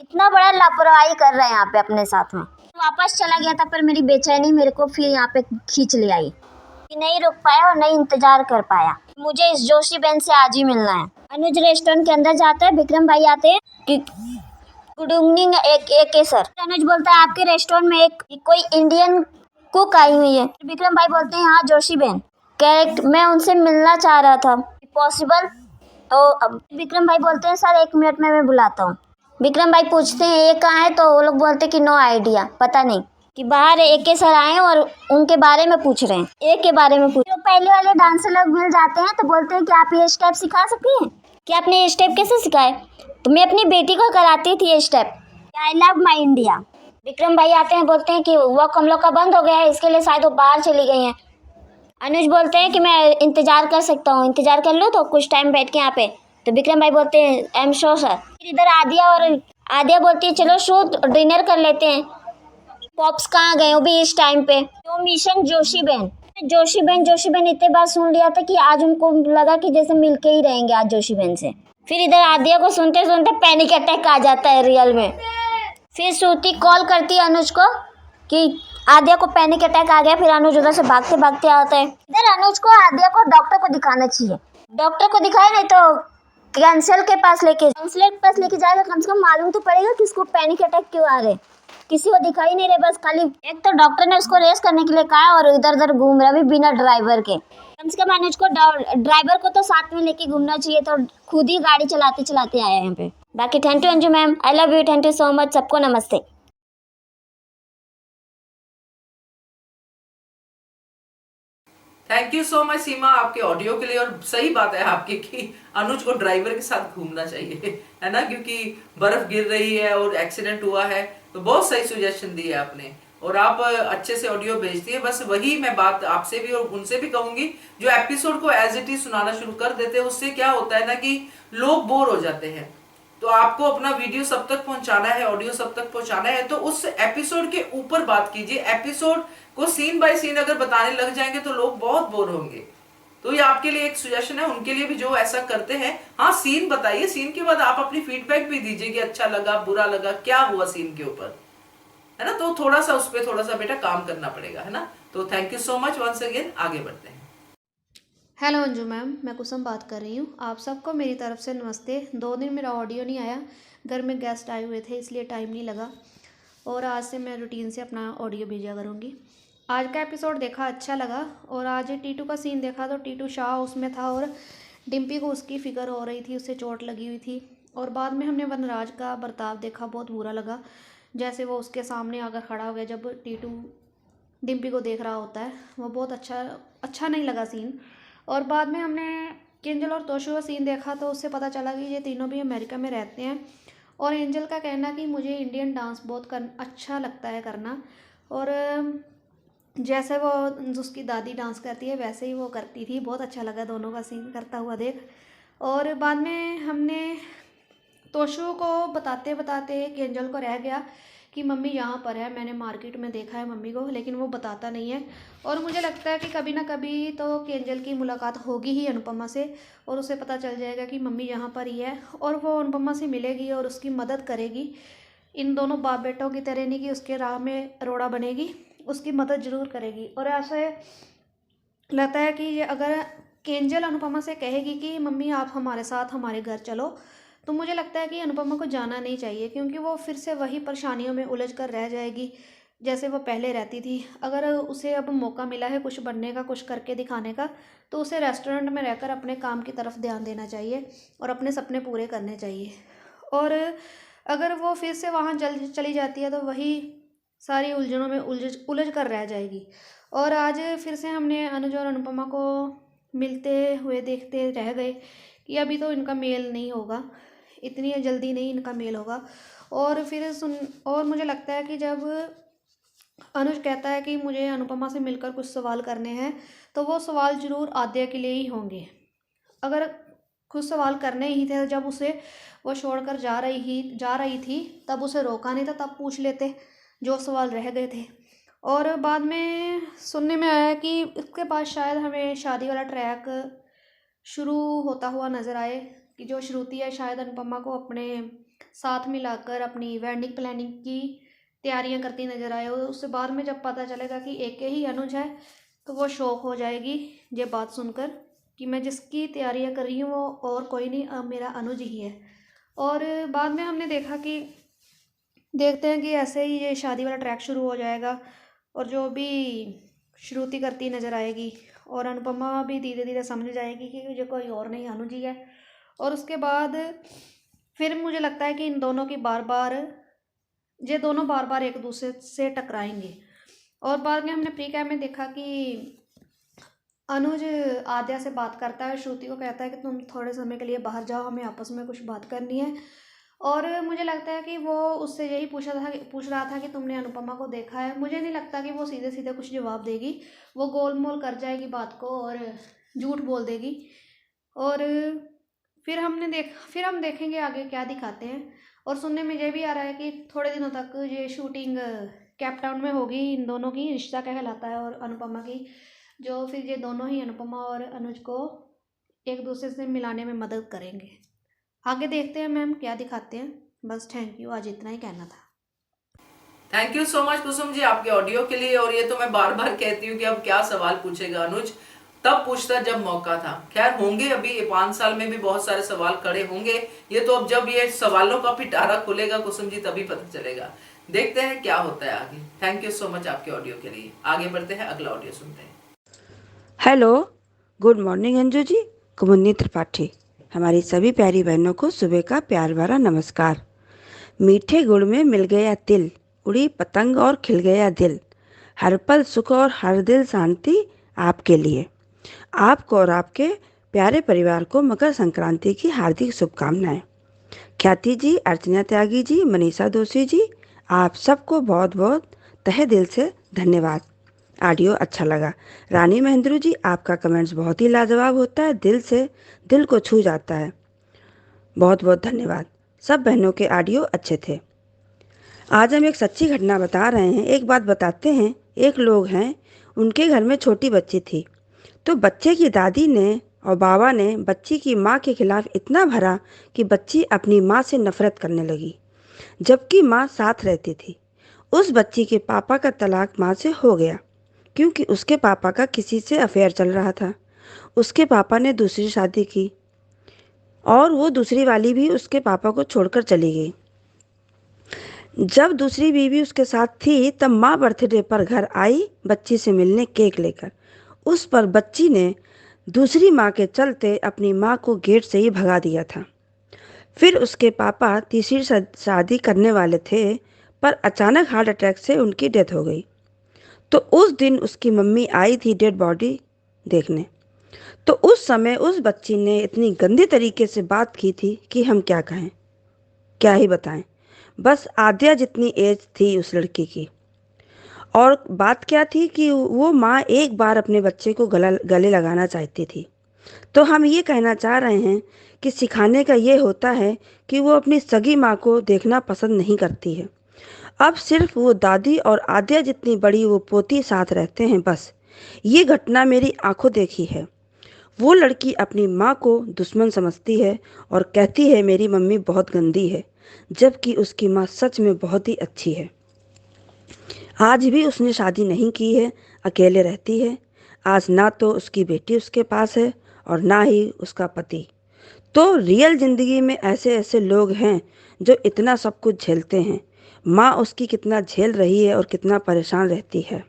इतना बड़ा लापरवाही कर रहा है यहाँ पे अपने साथ में। वापस चला गया था, पर मेरी बेचैनी मेरे को फिर यहाँ पे खींच ले आई, कि नहीं रुक पाया और नहीं इंतजार कर पाया, मुझे इस जोशी बहन से आज ही मिलना है। अनुज रेस्टोरेंट के अंदर जाता है, विक्रम भाई आते हैं कि गुड इवनिंग एक सर। अनुज बोलता है आपके रेस्टोरेंट में एक कोई इंडियन कुक आई हुई है। विक्रम भाई बोलते हैं हाँ जोशी बहन, करेक्ट, मैं उनसे मिलना चाह रहा था, पॉसिबल? तो अब विक्रम भाई बोलते हैं सर 1 मिनट में मैं बुलाता हूँ। विक्रम भाई पूछते हैं ये कहाँ है, तो वो लोग बोलते हैं कि नो आइडिया, पता नहीं, कि बाहर AK सर आए हैं और उनके बारे में पूछ रहे हैं, एक के बारे में पूछ। तो पहले वाले डांसर लोग मिल जाते हैं, तो बोलते हैं कि आप ये स्टेप सिखा सकती हैं, कि आपने ये स्टेप कैसे सिखाए? तो मैं अपनी बेटी को कराती थी ये step, I love my India. Vikram भाई आते हैं, बोलते हैं कि वर्क हम लोग का बंद हो गया है, इसके लिए शायद वो बाहर चली गई हैं। अनुज बोलते हैं कि मैं इंतजार कर सकता हूँ, इंतजार कर लूँ तो कुछ टाइम बैठ के यहाँ पे। तो विक्रम भाई बोलते हैं आई एम श्योर सर। फिर इधर आदिया बोलती है चलो शो डिनर कर लेते हैं। पॉप्स कहाँ गए वो भी इस टाइम पे। तो मिशन जोशी बहन इतने बार सुन लिया था कि आज उनको लगा कि जैसे मिलके ही रहेंगे आज जोशी बहन से। फिर इधर आदिया को सुनते सुनते पैनिक अटैक आ जाता है रियल में। फिर श्रुति कॉल करती है अनुज को कि आदिया को पैनिक अटैक आ गया। फिर अनुज उधर से भागते भागते आता है। इधर अनुज को आदिया को डॉक्टर को दिखाना चाहिए, डॉक्टर को दिखाए नहीं तो काउंसलर के पास लेके जाएगा, कम से कम मालूम तो पड़ेगा कि इसको पैनिक अटैक क्यों आ रहे। किसी को दिखाई नहीं रहे, बस खाली एक तो डॉक्टर ने उसको रेस्ट करने के लिए कहा और इधर उधर घूम रहा भी बिना ड्राइवर के। कम से कम अनुज को ड्राइवर को तो साथ में लेके घूमना चाहिए, तो खुद ही गाड़ी चलाते चलाते आया यहाँ पे। बाकी thank you Anju ma'am, I love you, thank you so much, सबको नमस्ते। थैंक यू सो मच सीमा आपके ऑडियो के लिए। और सही बात है आपकी कि अनुज को ड्राइवर के साथ घूमना चाहिए, है ना, क्योंकि बर्फ गिर रही है और एक्सीडेंट हुआ है। तो बहुत सही सुजेशन दी है आपने और आप अच्छे से ऑडियो भेजती है। बस वही मैं बात आपसे भी और उनसे भी कहूंगी, जो एपिसोड को एज इट इज सुनाना शुरू कर देते हैं उससे क्या होता है ना कि लोग बोर हो जाते हैं। तो आपको अपना वीडियो सब तक पहुंचाना है, ऑडियो सब तक पहुंचाना है, तो उस एपिसोड के ऊपर बात कीजिए। एपिसोड को सीन बाय सीन अगर बताने लग जाएंगे तो लोग बहुत बोर होंगे। तो ये आपके लिए एक सजेशन है, उनके लिए भी जो ऐसा करते हैं। हाँ, सीन बताइए, सीन के बाद आप अपनी फीडबैक भी दीजिए कि अच्छा लगा, बुरा लगा, क्या हुआ सीन के ऊपर, है ना। तो थोड़ा सा उस पर थोड़ा सा बेटा काम करना पड़ेगा, है ना। तो thank you so much once again, आगे बढ़ते हैं। हेलो अंजू मैम, मैं कुसुम बात कर रही हूँ। आप सबको मेरी तरफ से नमस्ते। 2 दिन मेरा ऑडियो नहीं आया, घर में गेस्ट आए हुए थे इसलिए टाइम नहीं लगा, और आज से मैं रूटीन से अपना ऑडियो भेजा करूँगी। आज का एपिसोड देखा, अच्छा लगा। और आज टीटू का सीन देखा तो टीटू शाह उसमें था और डिम्पी को उसकी फिक्र हो रही थी, उससे चोट लगी हुई थी। और बाद में हमने वनराज का बर्ताव देखा, बहुत बुरा लगा, जैसे वो उसके सामने आकर खड़ा हो गया जब टीटू डिम्पी को देख रहा होता है, वो बहुत अच्छा नहीं लगा सीन। और बाद में हमने किंजल और तोशु का सीन देखा तो उससे पता चला कि ये तीनों भी अमेरिका में रहते हैं और एंजल का कहना कि मुझे इंडियन डांस बहुत अच्छा लगता है करना, और जैसे वो उसकी दादी डांस करती है वैसे ही वो करती थी। बहुत अच्छा लगा दोनों का सीन करता हुआ देख। और बाद में हमने तोशु को बताते बताते कि एंजल को रह गया कि मम्मी यहाँ पर है, मैंने मार्केट में देखा है मम्मी को, लेकिन वो बताता नहीं है। और मुझे लगता है कि कभी ना कभी तो एंजल की मुलाकात होगी ही अनुपमा से, और उसे पता चल जाएगा कि मम्मी यहाँ पर ही है, और वो अनुपमा से मिलेगी और उसकी मदद करेगी। इन दोनों बाप बेटों की तरह नहीं कि उसके राह में रोड़ा बनेगी, उसकी मदद ज़रूर करेगी। और ऐसे लगता है कि ये अगर एंजल अनुपमा से कहेगी कि मम्मी आप हमारे साथ हमारे घर चलो, तो मुझे लगता है कि अनुपमा को जाना नहीं चाहिए, क्योंकि वो फिर से वही परेशानियों में उलझ कर रह जाएगी जैसे वो पहले रहती थी। अगर उसे अब मौका मिला है कुछ बनने का, कुछ करके दिखाने का, तो उसे रेस्टोरेंट में रहकर अपने काम की तरफ ध्यान देना चाहिए और अपने सपने पूरे करने चाहिए। और अगर वो फिर से वहाँ चली जाती है तो वही सारी उलझनों में उलझ कर रह जाएगी। और आज फिर से हमने अनुज और अनुपमा को मिलते हुए देखते रह गए कि अभी तो इनका मेल नहीं होगा, इतनी जल्दी नहीं इनका मेल होगा। और मुझे लगता है कि जब अनुज कहता है कि मुझे अनुपमा से मिलकर कुछ सवाल करने हैं, तो वो सवाल ज़रूर आद्या के लिए ही होंगे। अगर कुछ सवाल करने ही थे, जब उसे वो छोड़कर जा रही थी तब उसे रोका नहीं था, तब पूछ लेते जो सवाल रह गए थे। और बाद में सुनने में आया कि इसके बाद शायद हमें शादी वाला ट्रैक शुरू होता हुआ नज़र आए, कि जो श्रुति है शायद अनुपमा को अपने साथ मिलाकर अपनी वेडिंग प्लानिंग की तैयारियां करती नज़र आए। और उससे बाद में जब पता चलेगा कि एक ही अनुज है, तो वो शौक हो जाएगी ये बात सुनकर कि मैं जिसकी तैयारियां कर रही हूँ वो और कोई नहीं, मेरा अनुज ही है। और बाद में हमने देखते हैं कि ऐसे ही ये शादी वाला ट्रैक शुरू हो जाएगा, और जो भी श्रुति करती नज़र आएगी, और अनुपमा भी धीरे धीरे समझ जाएगी कि ये कोई और नहीं अनुज ही है। और उसके बाद फिर मुझे लगता है कि इन दोनों की ये दोनों बार बार एक दूसरे से टकराएंगे। और बाद में हमने प्री कैम में देखा कि अनुज आद्या से बात करता है, श्रुति को कहता है कि तुम थोड़े समय के लिए बाहर जाओ, हमें आपस में कुछ बात करनी है। और मुझे लगता है कि वो उससे यही पूछ रहा था कि तुमने अनुपमा को देखा है। मुझे नहीं लगता कि वो सीधे सीधे कुछ जवाब देगी, वो गोलमोल कर जाएगी बात को और झूठ बोल देगी। और फिर हम देखेंगे आगे क्या दिखाते हैं। और सुनने में ये भी आ रहा है कि थोड़े दिनों तक ये शूटिंग केप टाउन में होगी इन दोनों की, रिश्ता कहलाता है, और अनुपमा की, जो फिर ये दोनों ही अनुपमा और अनुज को एक दूसरे से मिलाने में मदद करेंगे। आगे देखते हैं मैम क्या दिखाते हैं। बस थैंक यू, आज इतना ही कहना था। Thank you so much Kusum ji आपके ऑडियो के लिए। और ये तो मैं बार बार कहती हूँ कि अब क्या सवाल पूछेगा अनुज, तब पूछता जब मौका था। खैर होंगे अभी ये 5 साल में भी बहुत सारे सवाल खड़े होंगे, ये तो अब जब ये सवालों का पिटारा खुलेगा कुसुम जी तभी पता चलेगा। देखते हैं क्या होता है आगे। थैंक यू सो मच आपके ऑडियो के लिए। आगे बढ़ते हैं, अगला ऑडियो सुनते हैं। Hello, good morning Anju ji. कुमुन्नी Tripathi, हमारी सभी प्यारी बहनों को सुबह का प्यार भरा नमस्कार। मीठे गुड़ में मिल गया तिल, उड़ी पतंग और खिल गया दिल, हर पल सुख और हर दिल शांति आपके लिए। आपको और आपके प्यारे परिवार को मकर संक्रांति की हार्दिक शुभकामनाएं। ख्याति जी, अर्चना त्यागी जी, मनीषा दोषी जी, आप सबको बहुत बहुत तहे दिल से धन्यवाद। ऑडियो अच्छा लगा। रानी महेंद्रू जी, आपका कमेंट्स बहुत ही लाजवाब होता है, दिल को छू जाता है। बहुत बहुत धन्यवाद। सब बहनों के ऑडियो अच्छे थे। आज हम एक सच्ची घटना बता रहे हैं। एक बात बताते हैं, एक लोग हैं, उनके घर में छोटी बच्ची थी, तो बच्चे की दादी ने और बाबा ने बच्ची की माँ के खिलाफ इतना भरा कि बच्ची अपनी माँ से नफरत करने लगी, जबकि माँ साथ रहती थी। उस बच्ची के पापा का तलाक माँ से हो गया, क्योंकि उसके पापा का किसी से अफेयर चल रहा था। उसके पापा ने दूसरी शादी की और वो दूसरी वाली भी उसके पापा को छोड़कर चली गई। जब दूसरी बीवी उसके साथ थी तब माँ बर्थडे पर घर आई बच्ची से मिलने केक लेकर। उस पर बच्ची ने दूसरी माँ के चलते अपनी माँ को गेट से ही भगा दिया था। फिर उसके पापा तीसरी शादी करने वाले थे, पर अचानक हार्ट अटैक से उनकी डेथ हो गई। तो उस दिन उसकी मम्मी आई थी डेड बॉडी देखने। तो उस समय उस बच्ची ने इतनी गंदी तरीके से बात की थी कि हम क्या कहें। क्या ही बताएं। बस आद्या जितनी एज थी उस लड़की की। और बात क्या थी कि वो माँ एक बार अपने बच्चे को गले लगाना चाहती थी। तो हम ये कहना चाह रहे हैं कि सिखाने का ये होता है कि वो अपनी सगी माँ को देखना पसंद नहीं करती है। अब सिर्फ वो दादी और आद्या जितनी बड़ी वो पोती साथ रहते हैं बस। ये घटना मेरी आंखों देखी है। वो लड़की अपनी माँ को दुश्मन समझती है और कहती है मेरी मम्मी बहुत गंदी है, जबकि उसकी माँ सच में बहुत ही अच्छी है। आज भी उसने शादी नहीं की है, अकेले रहती है। आज ना तो उसकी बेटी उसके पास है और ना ही उसका पति। तो रियल जिंदगी में ऐसे ऐसे लोग हैं जो इतना सब कुछ झेलते हैं। माँ उसकी कितना झेल रही है और कितना परेशान रहती है।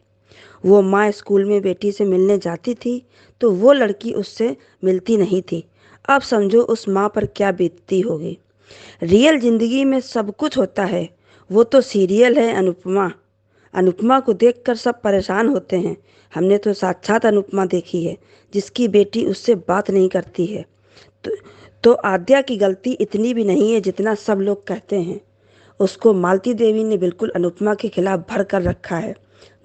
वो माँ स्कूल में बेटी से मिलने जाती थी तो वो लड़की उससे मिलती नहीं थी। अब समझो उस माँ पर क्या बीतती होगी। रियल जिंदगी में सब कुछ होता है, वो तो सीरियल है अनुपमा। अनुपमा को देखकर सब परेशान होते हैं। हमने तो साक्षात अनुपमा देखी है जिसकी बेटी उससे बात नहीं करती है। तो, तो आद्या की गलती इतनी भी नहीं है जितना सब लोग कहते हैं। उसको मालती देवी ने बिल्कुल अनुपमा के खिलाफ भर कर रखा है।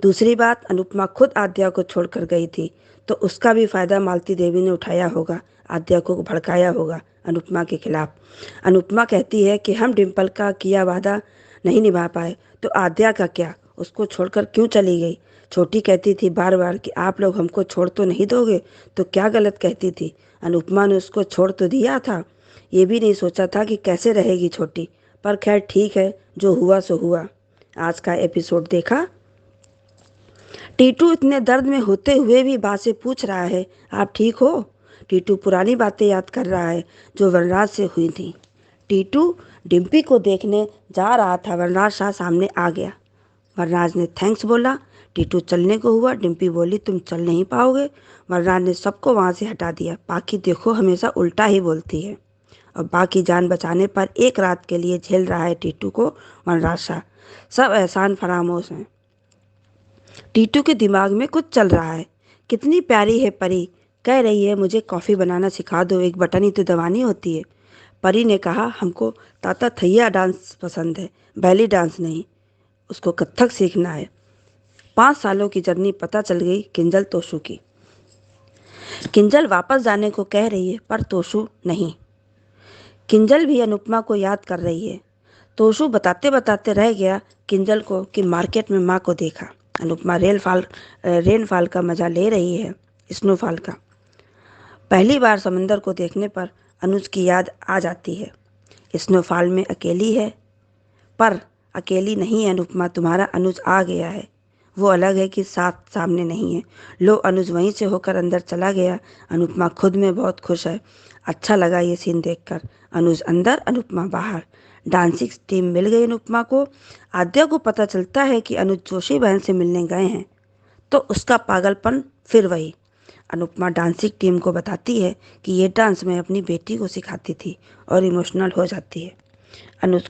दूसरी बात, अनुपमा खुद आद्या को छोड़कर गई थी तो उसका भी फायदा मालती देवी ने उठाया होगा, आद्या को भड़काया होगा अनुपमा के खिलाफ। अनुपमा कहती है कि हम डिम्पल का किया वादा नहीं निभा पाए, तो आद्या का क्या, उसको छोड़कर क्यों चली गई। छोटी कहती थी बार बार कि आप लोग हमको छोड़ तो नहीं दोगे, तो क्या गलत कहती थी। अनुपमा ने उसको छोड़ तो दिया था, ये भी नहीं सोचा था कि कैसे रहेगी छोटी। पर खैर ठीक है, जो हुआ सो हुआ। आज का एपिसोड देखा। टीटू इतने दर्द में होते हुए भी बा से पूछ रहा है आप ठीक हो। टीटू पुरानी बातें याद कर रहा है जो वनराज से हुई थी। टीटू डिम्पी को देखने जा रहा था, वनराज शाह सामने आ गया। वनराज ने थैंक्स बोला। टीटू चलने को हुआ, डिम्पी बोली तुम चल नहीं पाओगे। वनराज ने सबको वहाँ से हटा दिया। बाकी देखो हमेशा उल्टा ही बोलती है। और बाकी जान बचाने पर एक रात के लिए झेल रहा है टीटू को वनराज शाह। सब एहसान फरामोश हैं। टीटू के दिमाग में कुछ चल रहा है। कितनी प्यारी है परी, कह रही है मुझे कॉफ़ी बनाना सिखा दो, एक बटन ही तो दबानी होती है। परी ने कहा हमको ताता थैया डांस पसंद है, बैली डांस नहीं, उसको कथक सीखना है। 5 सालों की जर्नी पता चल गई किंजल तोशु की। किंजल वापस जाने को कह रही है पर तोशु नहीं। किंजल भी अनुपमा को याद कर रही है। तोशु बताते बताते रह गया किंजल को कि मार्केट में माँ को देखा। अनुपमा रेनफॉल का मज़ा ले रही है, स्नोफॉल का। पहली बार समंदर को देखने पर अनुज की याद आ जाती है। स्नोफॉल में अकेली है, पर अकेली नहीं है अनुपमा, तुम्हारा अनुज आ गया है। वो अलग है कि साथ सामने नहीं है। लो अनुज वहीं से होकर अंदर चला गया। अनुपमा खुद में बहुत खुश है। अच्छा लगा ये सीन देखकर। अनुज अंदर, अनुपमा बाहर। डांसिंग टीम मिल गई अनुपमा को। आद्या को पता चलता है कि अनुज जोशी बहन से मिलने गए हैं, तो उसका पागलपन फिर वही। अनुपमा डांसिंग टीम को बताती है कि ये डांस मैं अपनी बेटी को सिखाती थी और इमोशनल हो जाती है। अनुज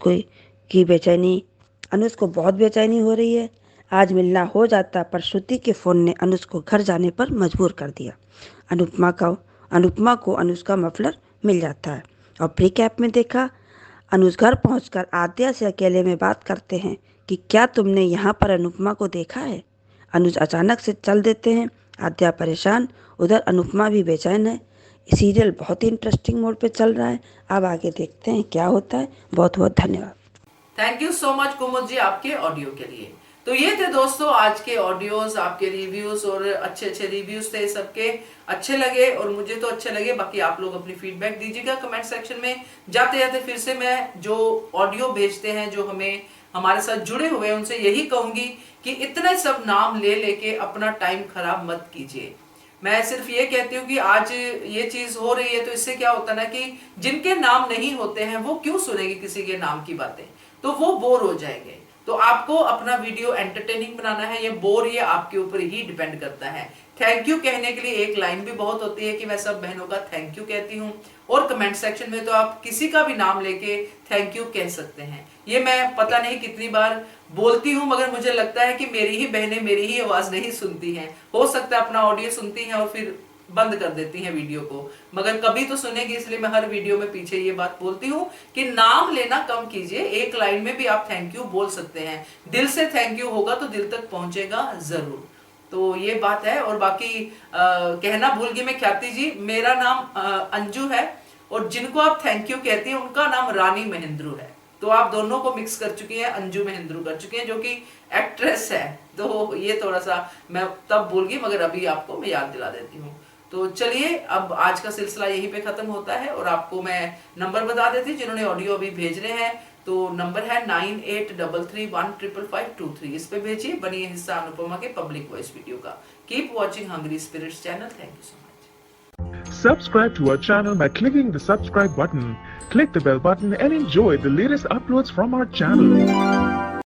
को बहुत बेचैनी हो रही है। आज मिलना हो जाता पर श्रुति के फ़ोन ने अनुज को घर जाने पर मजबूर कर दिया। अनुपमा को अनुज का मफलर मिल जाता है। और प्री कैप में देखा, अनुज घर पहुंचकर आद्या से अकेले में बात करते हैं कि क्या तुमने यहाँ पर अनुपमा को देखा है। अनुज अचानक से चल देते हैं। आद्या परेशान, उधर अनुपमा भी बेचैन है। सीरियल बहुत ही इंटरेस्टिंग मोड पे चल रहा है। अब आगे देखते हैं क्या होता है। बहुत बहुत धन्यवाद। थैंक यू सो मच कुमुद जी आपके ऑडियो के लिए। तो ये थे दोस्तों आज के ऑडियोज, आपके रिव्यूज, और अच्छे अच्छे रिव्यूज थे, सबके अच्छे लगे और मुझे तो अच्छे लगे। बाकी आप लोग अपनी फीडबैक दीजिएगा कमेंट सेक्शन में। जाते जाते फिर से मैं जो ऑडियो भेजते हैं, जो हमारे साथ जुड़े हुए हैं, उनसे यही कहूंगी कि इतने सब नाम ले लेके अपना टाइम खराब मत कीजिए। मैं सिर्फ ये कहती हूँ कि आज ये चीज हो रही है तो इससे क्या होता है ना कि जिनके नाम नहीं होते हैं वो क्यों सुनेंगे किसी के नाम की बातें, तो वो बोर हो जाएंगे। तो आपको अपना वीडियो एंटरटेनिंग बनाना है, ये बोर ये आपके ऊपर ही डिपेंड करता है। थैंक यू कहने के लिए एक लाइन भी बहुत होती है कि मैं सब बहनों का थैंक यू कहती हूँ, और कमेंट सेक्शन में तो आप किसी का भी नाम लेके थैंक यू कह सकते हैं। ये मैं पता नहीं कितनी बार बोलती हूँ, मगर मुझे लगता है कि मेरी ही बहनें मेरी ही आवाज नहीं सुनती हैं। हो सकता है अपना ऑडियो सुनती हैं और फिर बंद कर देती हैं वीडियो को, मगर कभी तो सुनेगी, इसलिए मैं हर वीडियो में पीछे ये बात बोलती हूँ कि नाम लेना कम कीजिए। एक लाइन में भी आप थैंक यू बोल सकते हैं, दिल से थैंक यू होगा तो दिल तक पहुंचेगा जरूर। तो ये बात है। और बाकी कहना भूल गई मैं ख्याति जी, मेरा नाम अंजू है और जिनको आप थैंक यू कहती हैं उनका नाम रानी महेंद्रू है। तो आप दोनों को मिक्स कर चुकी हैं, अंजू महेंद्रू कर चुकी हैं, जो कि एक्ट्रेस है। तो ये थोड़ा सा मैं तब भूल गई, मगर अभी आपको मैं याद दिला देती हूँ। तो चलिए, अब आज का सिलसिला यहीं पे खत्म होता है और आपको मैं नंबर बता देती हूँ जिन्होंने ऑडियो अभी भेजने हैं। तो नंबर है 9833155523। इस पे भेजिए, बनिए हिस्सा अनुपमा के पब्लिक वॉइस वीडियो का। Keep watching Hungry Spirits channel. Thank you so much. Subscribe to our channel by clicking the subscribe button. Click the bell button and enjoy the latest uploads from our channel.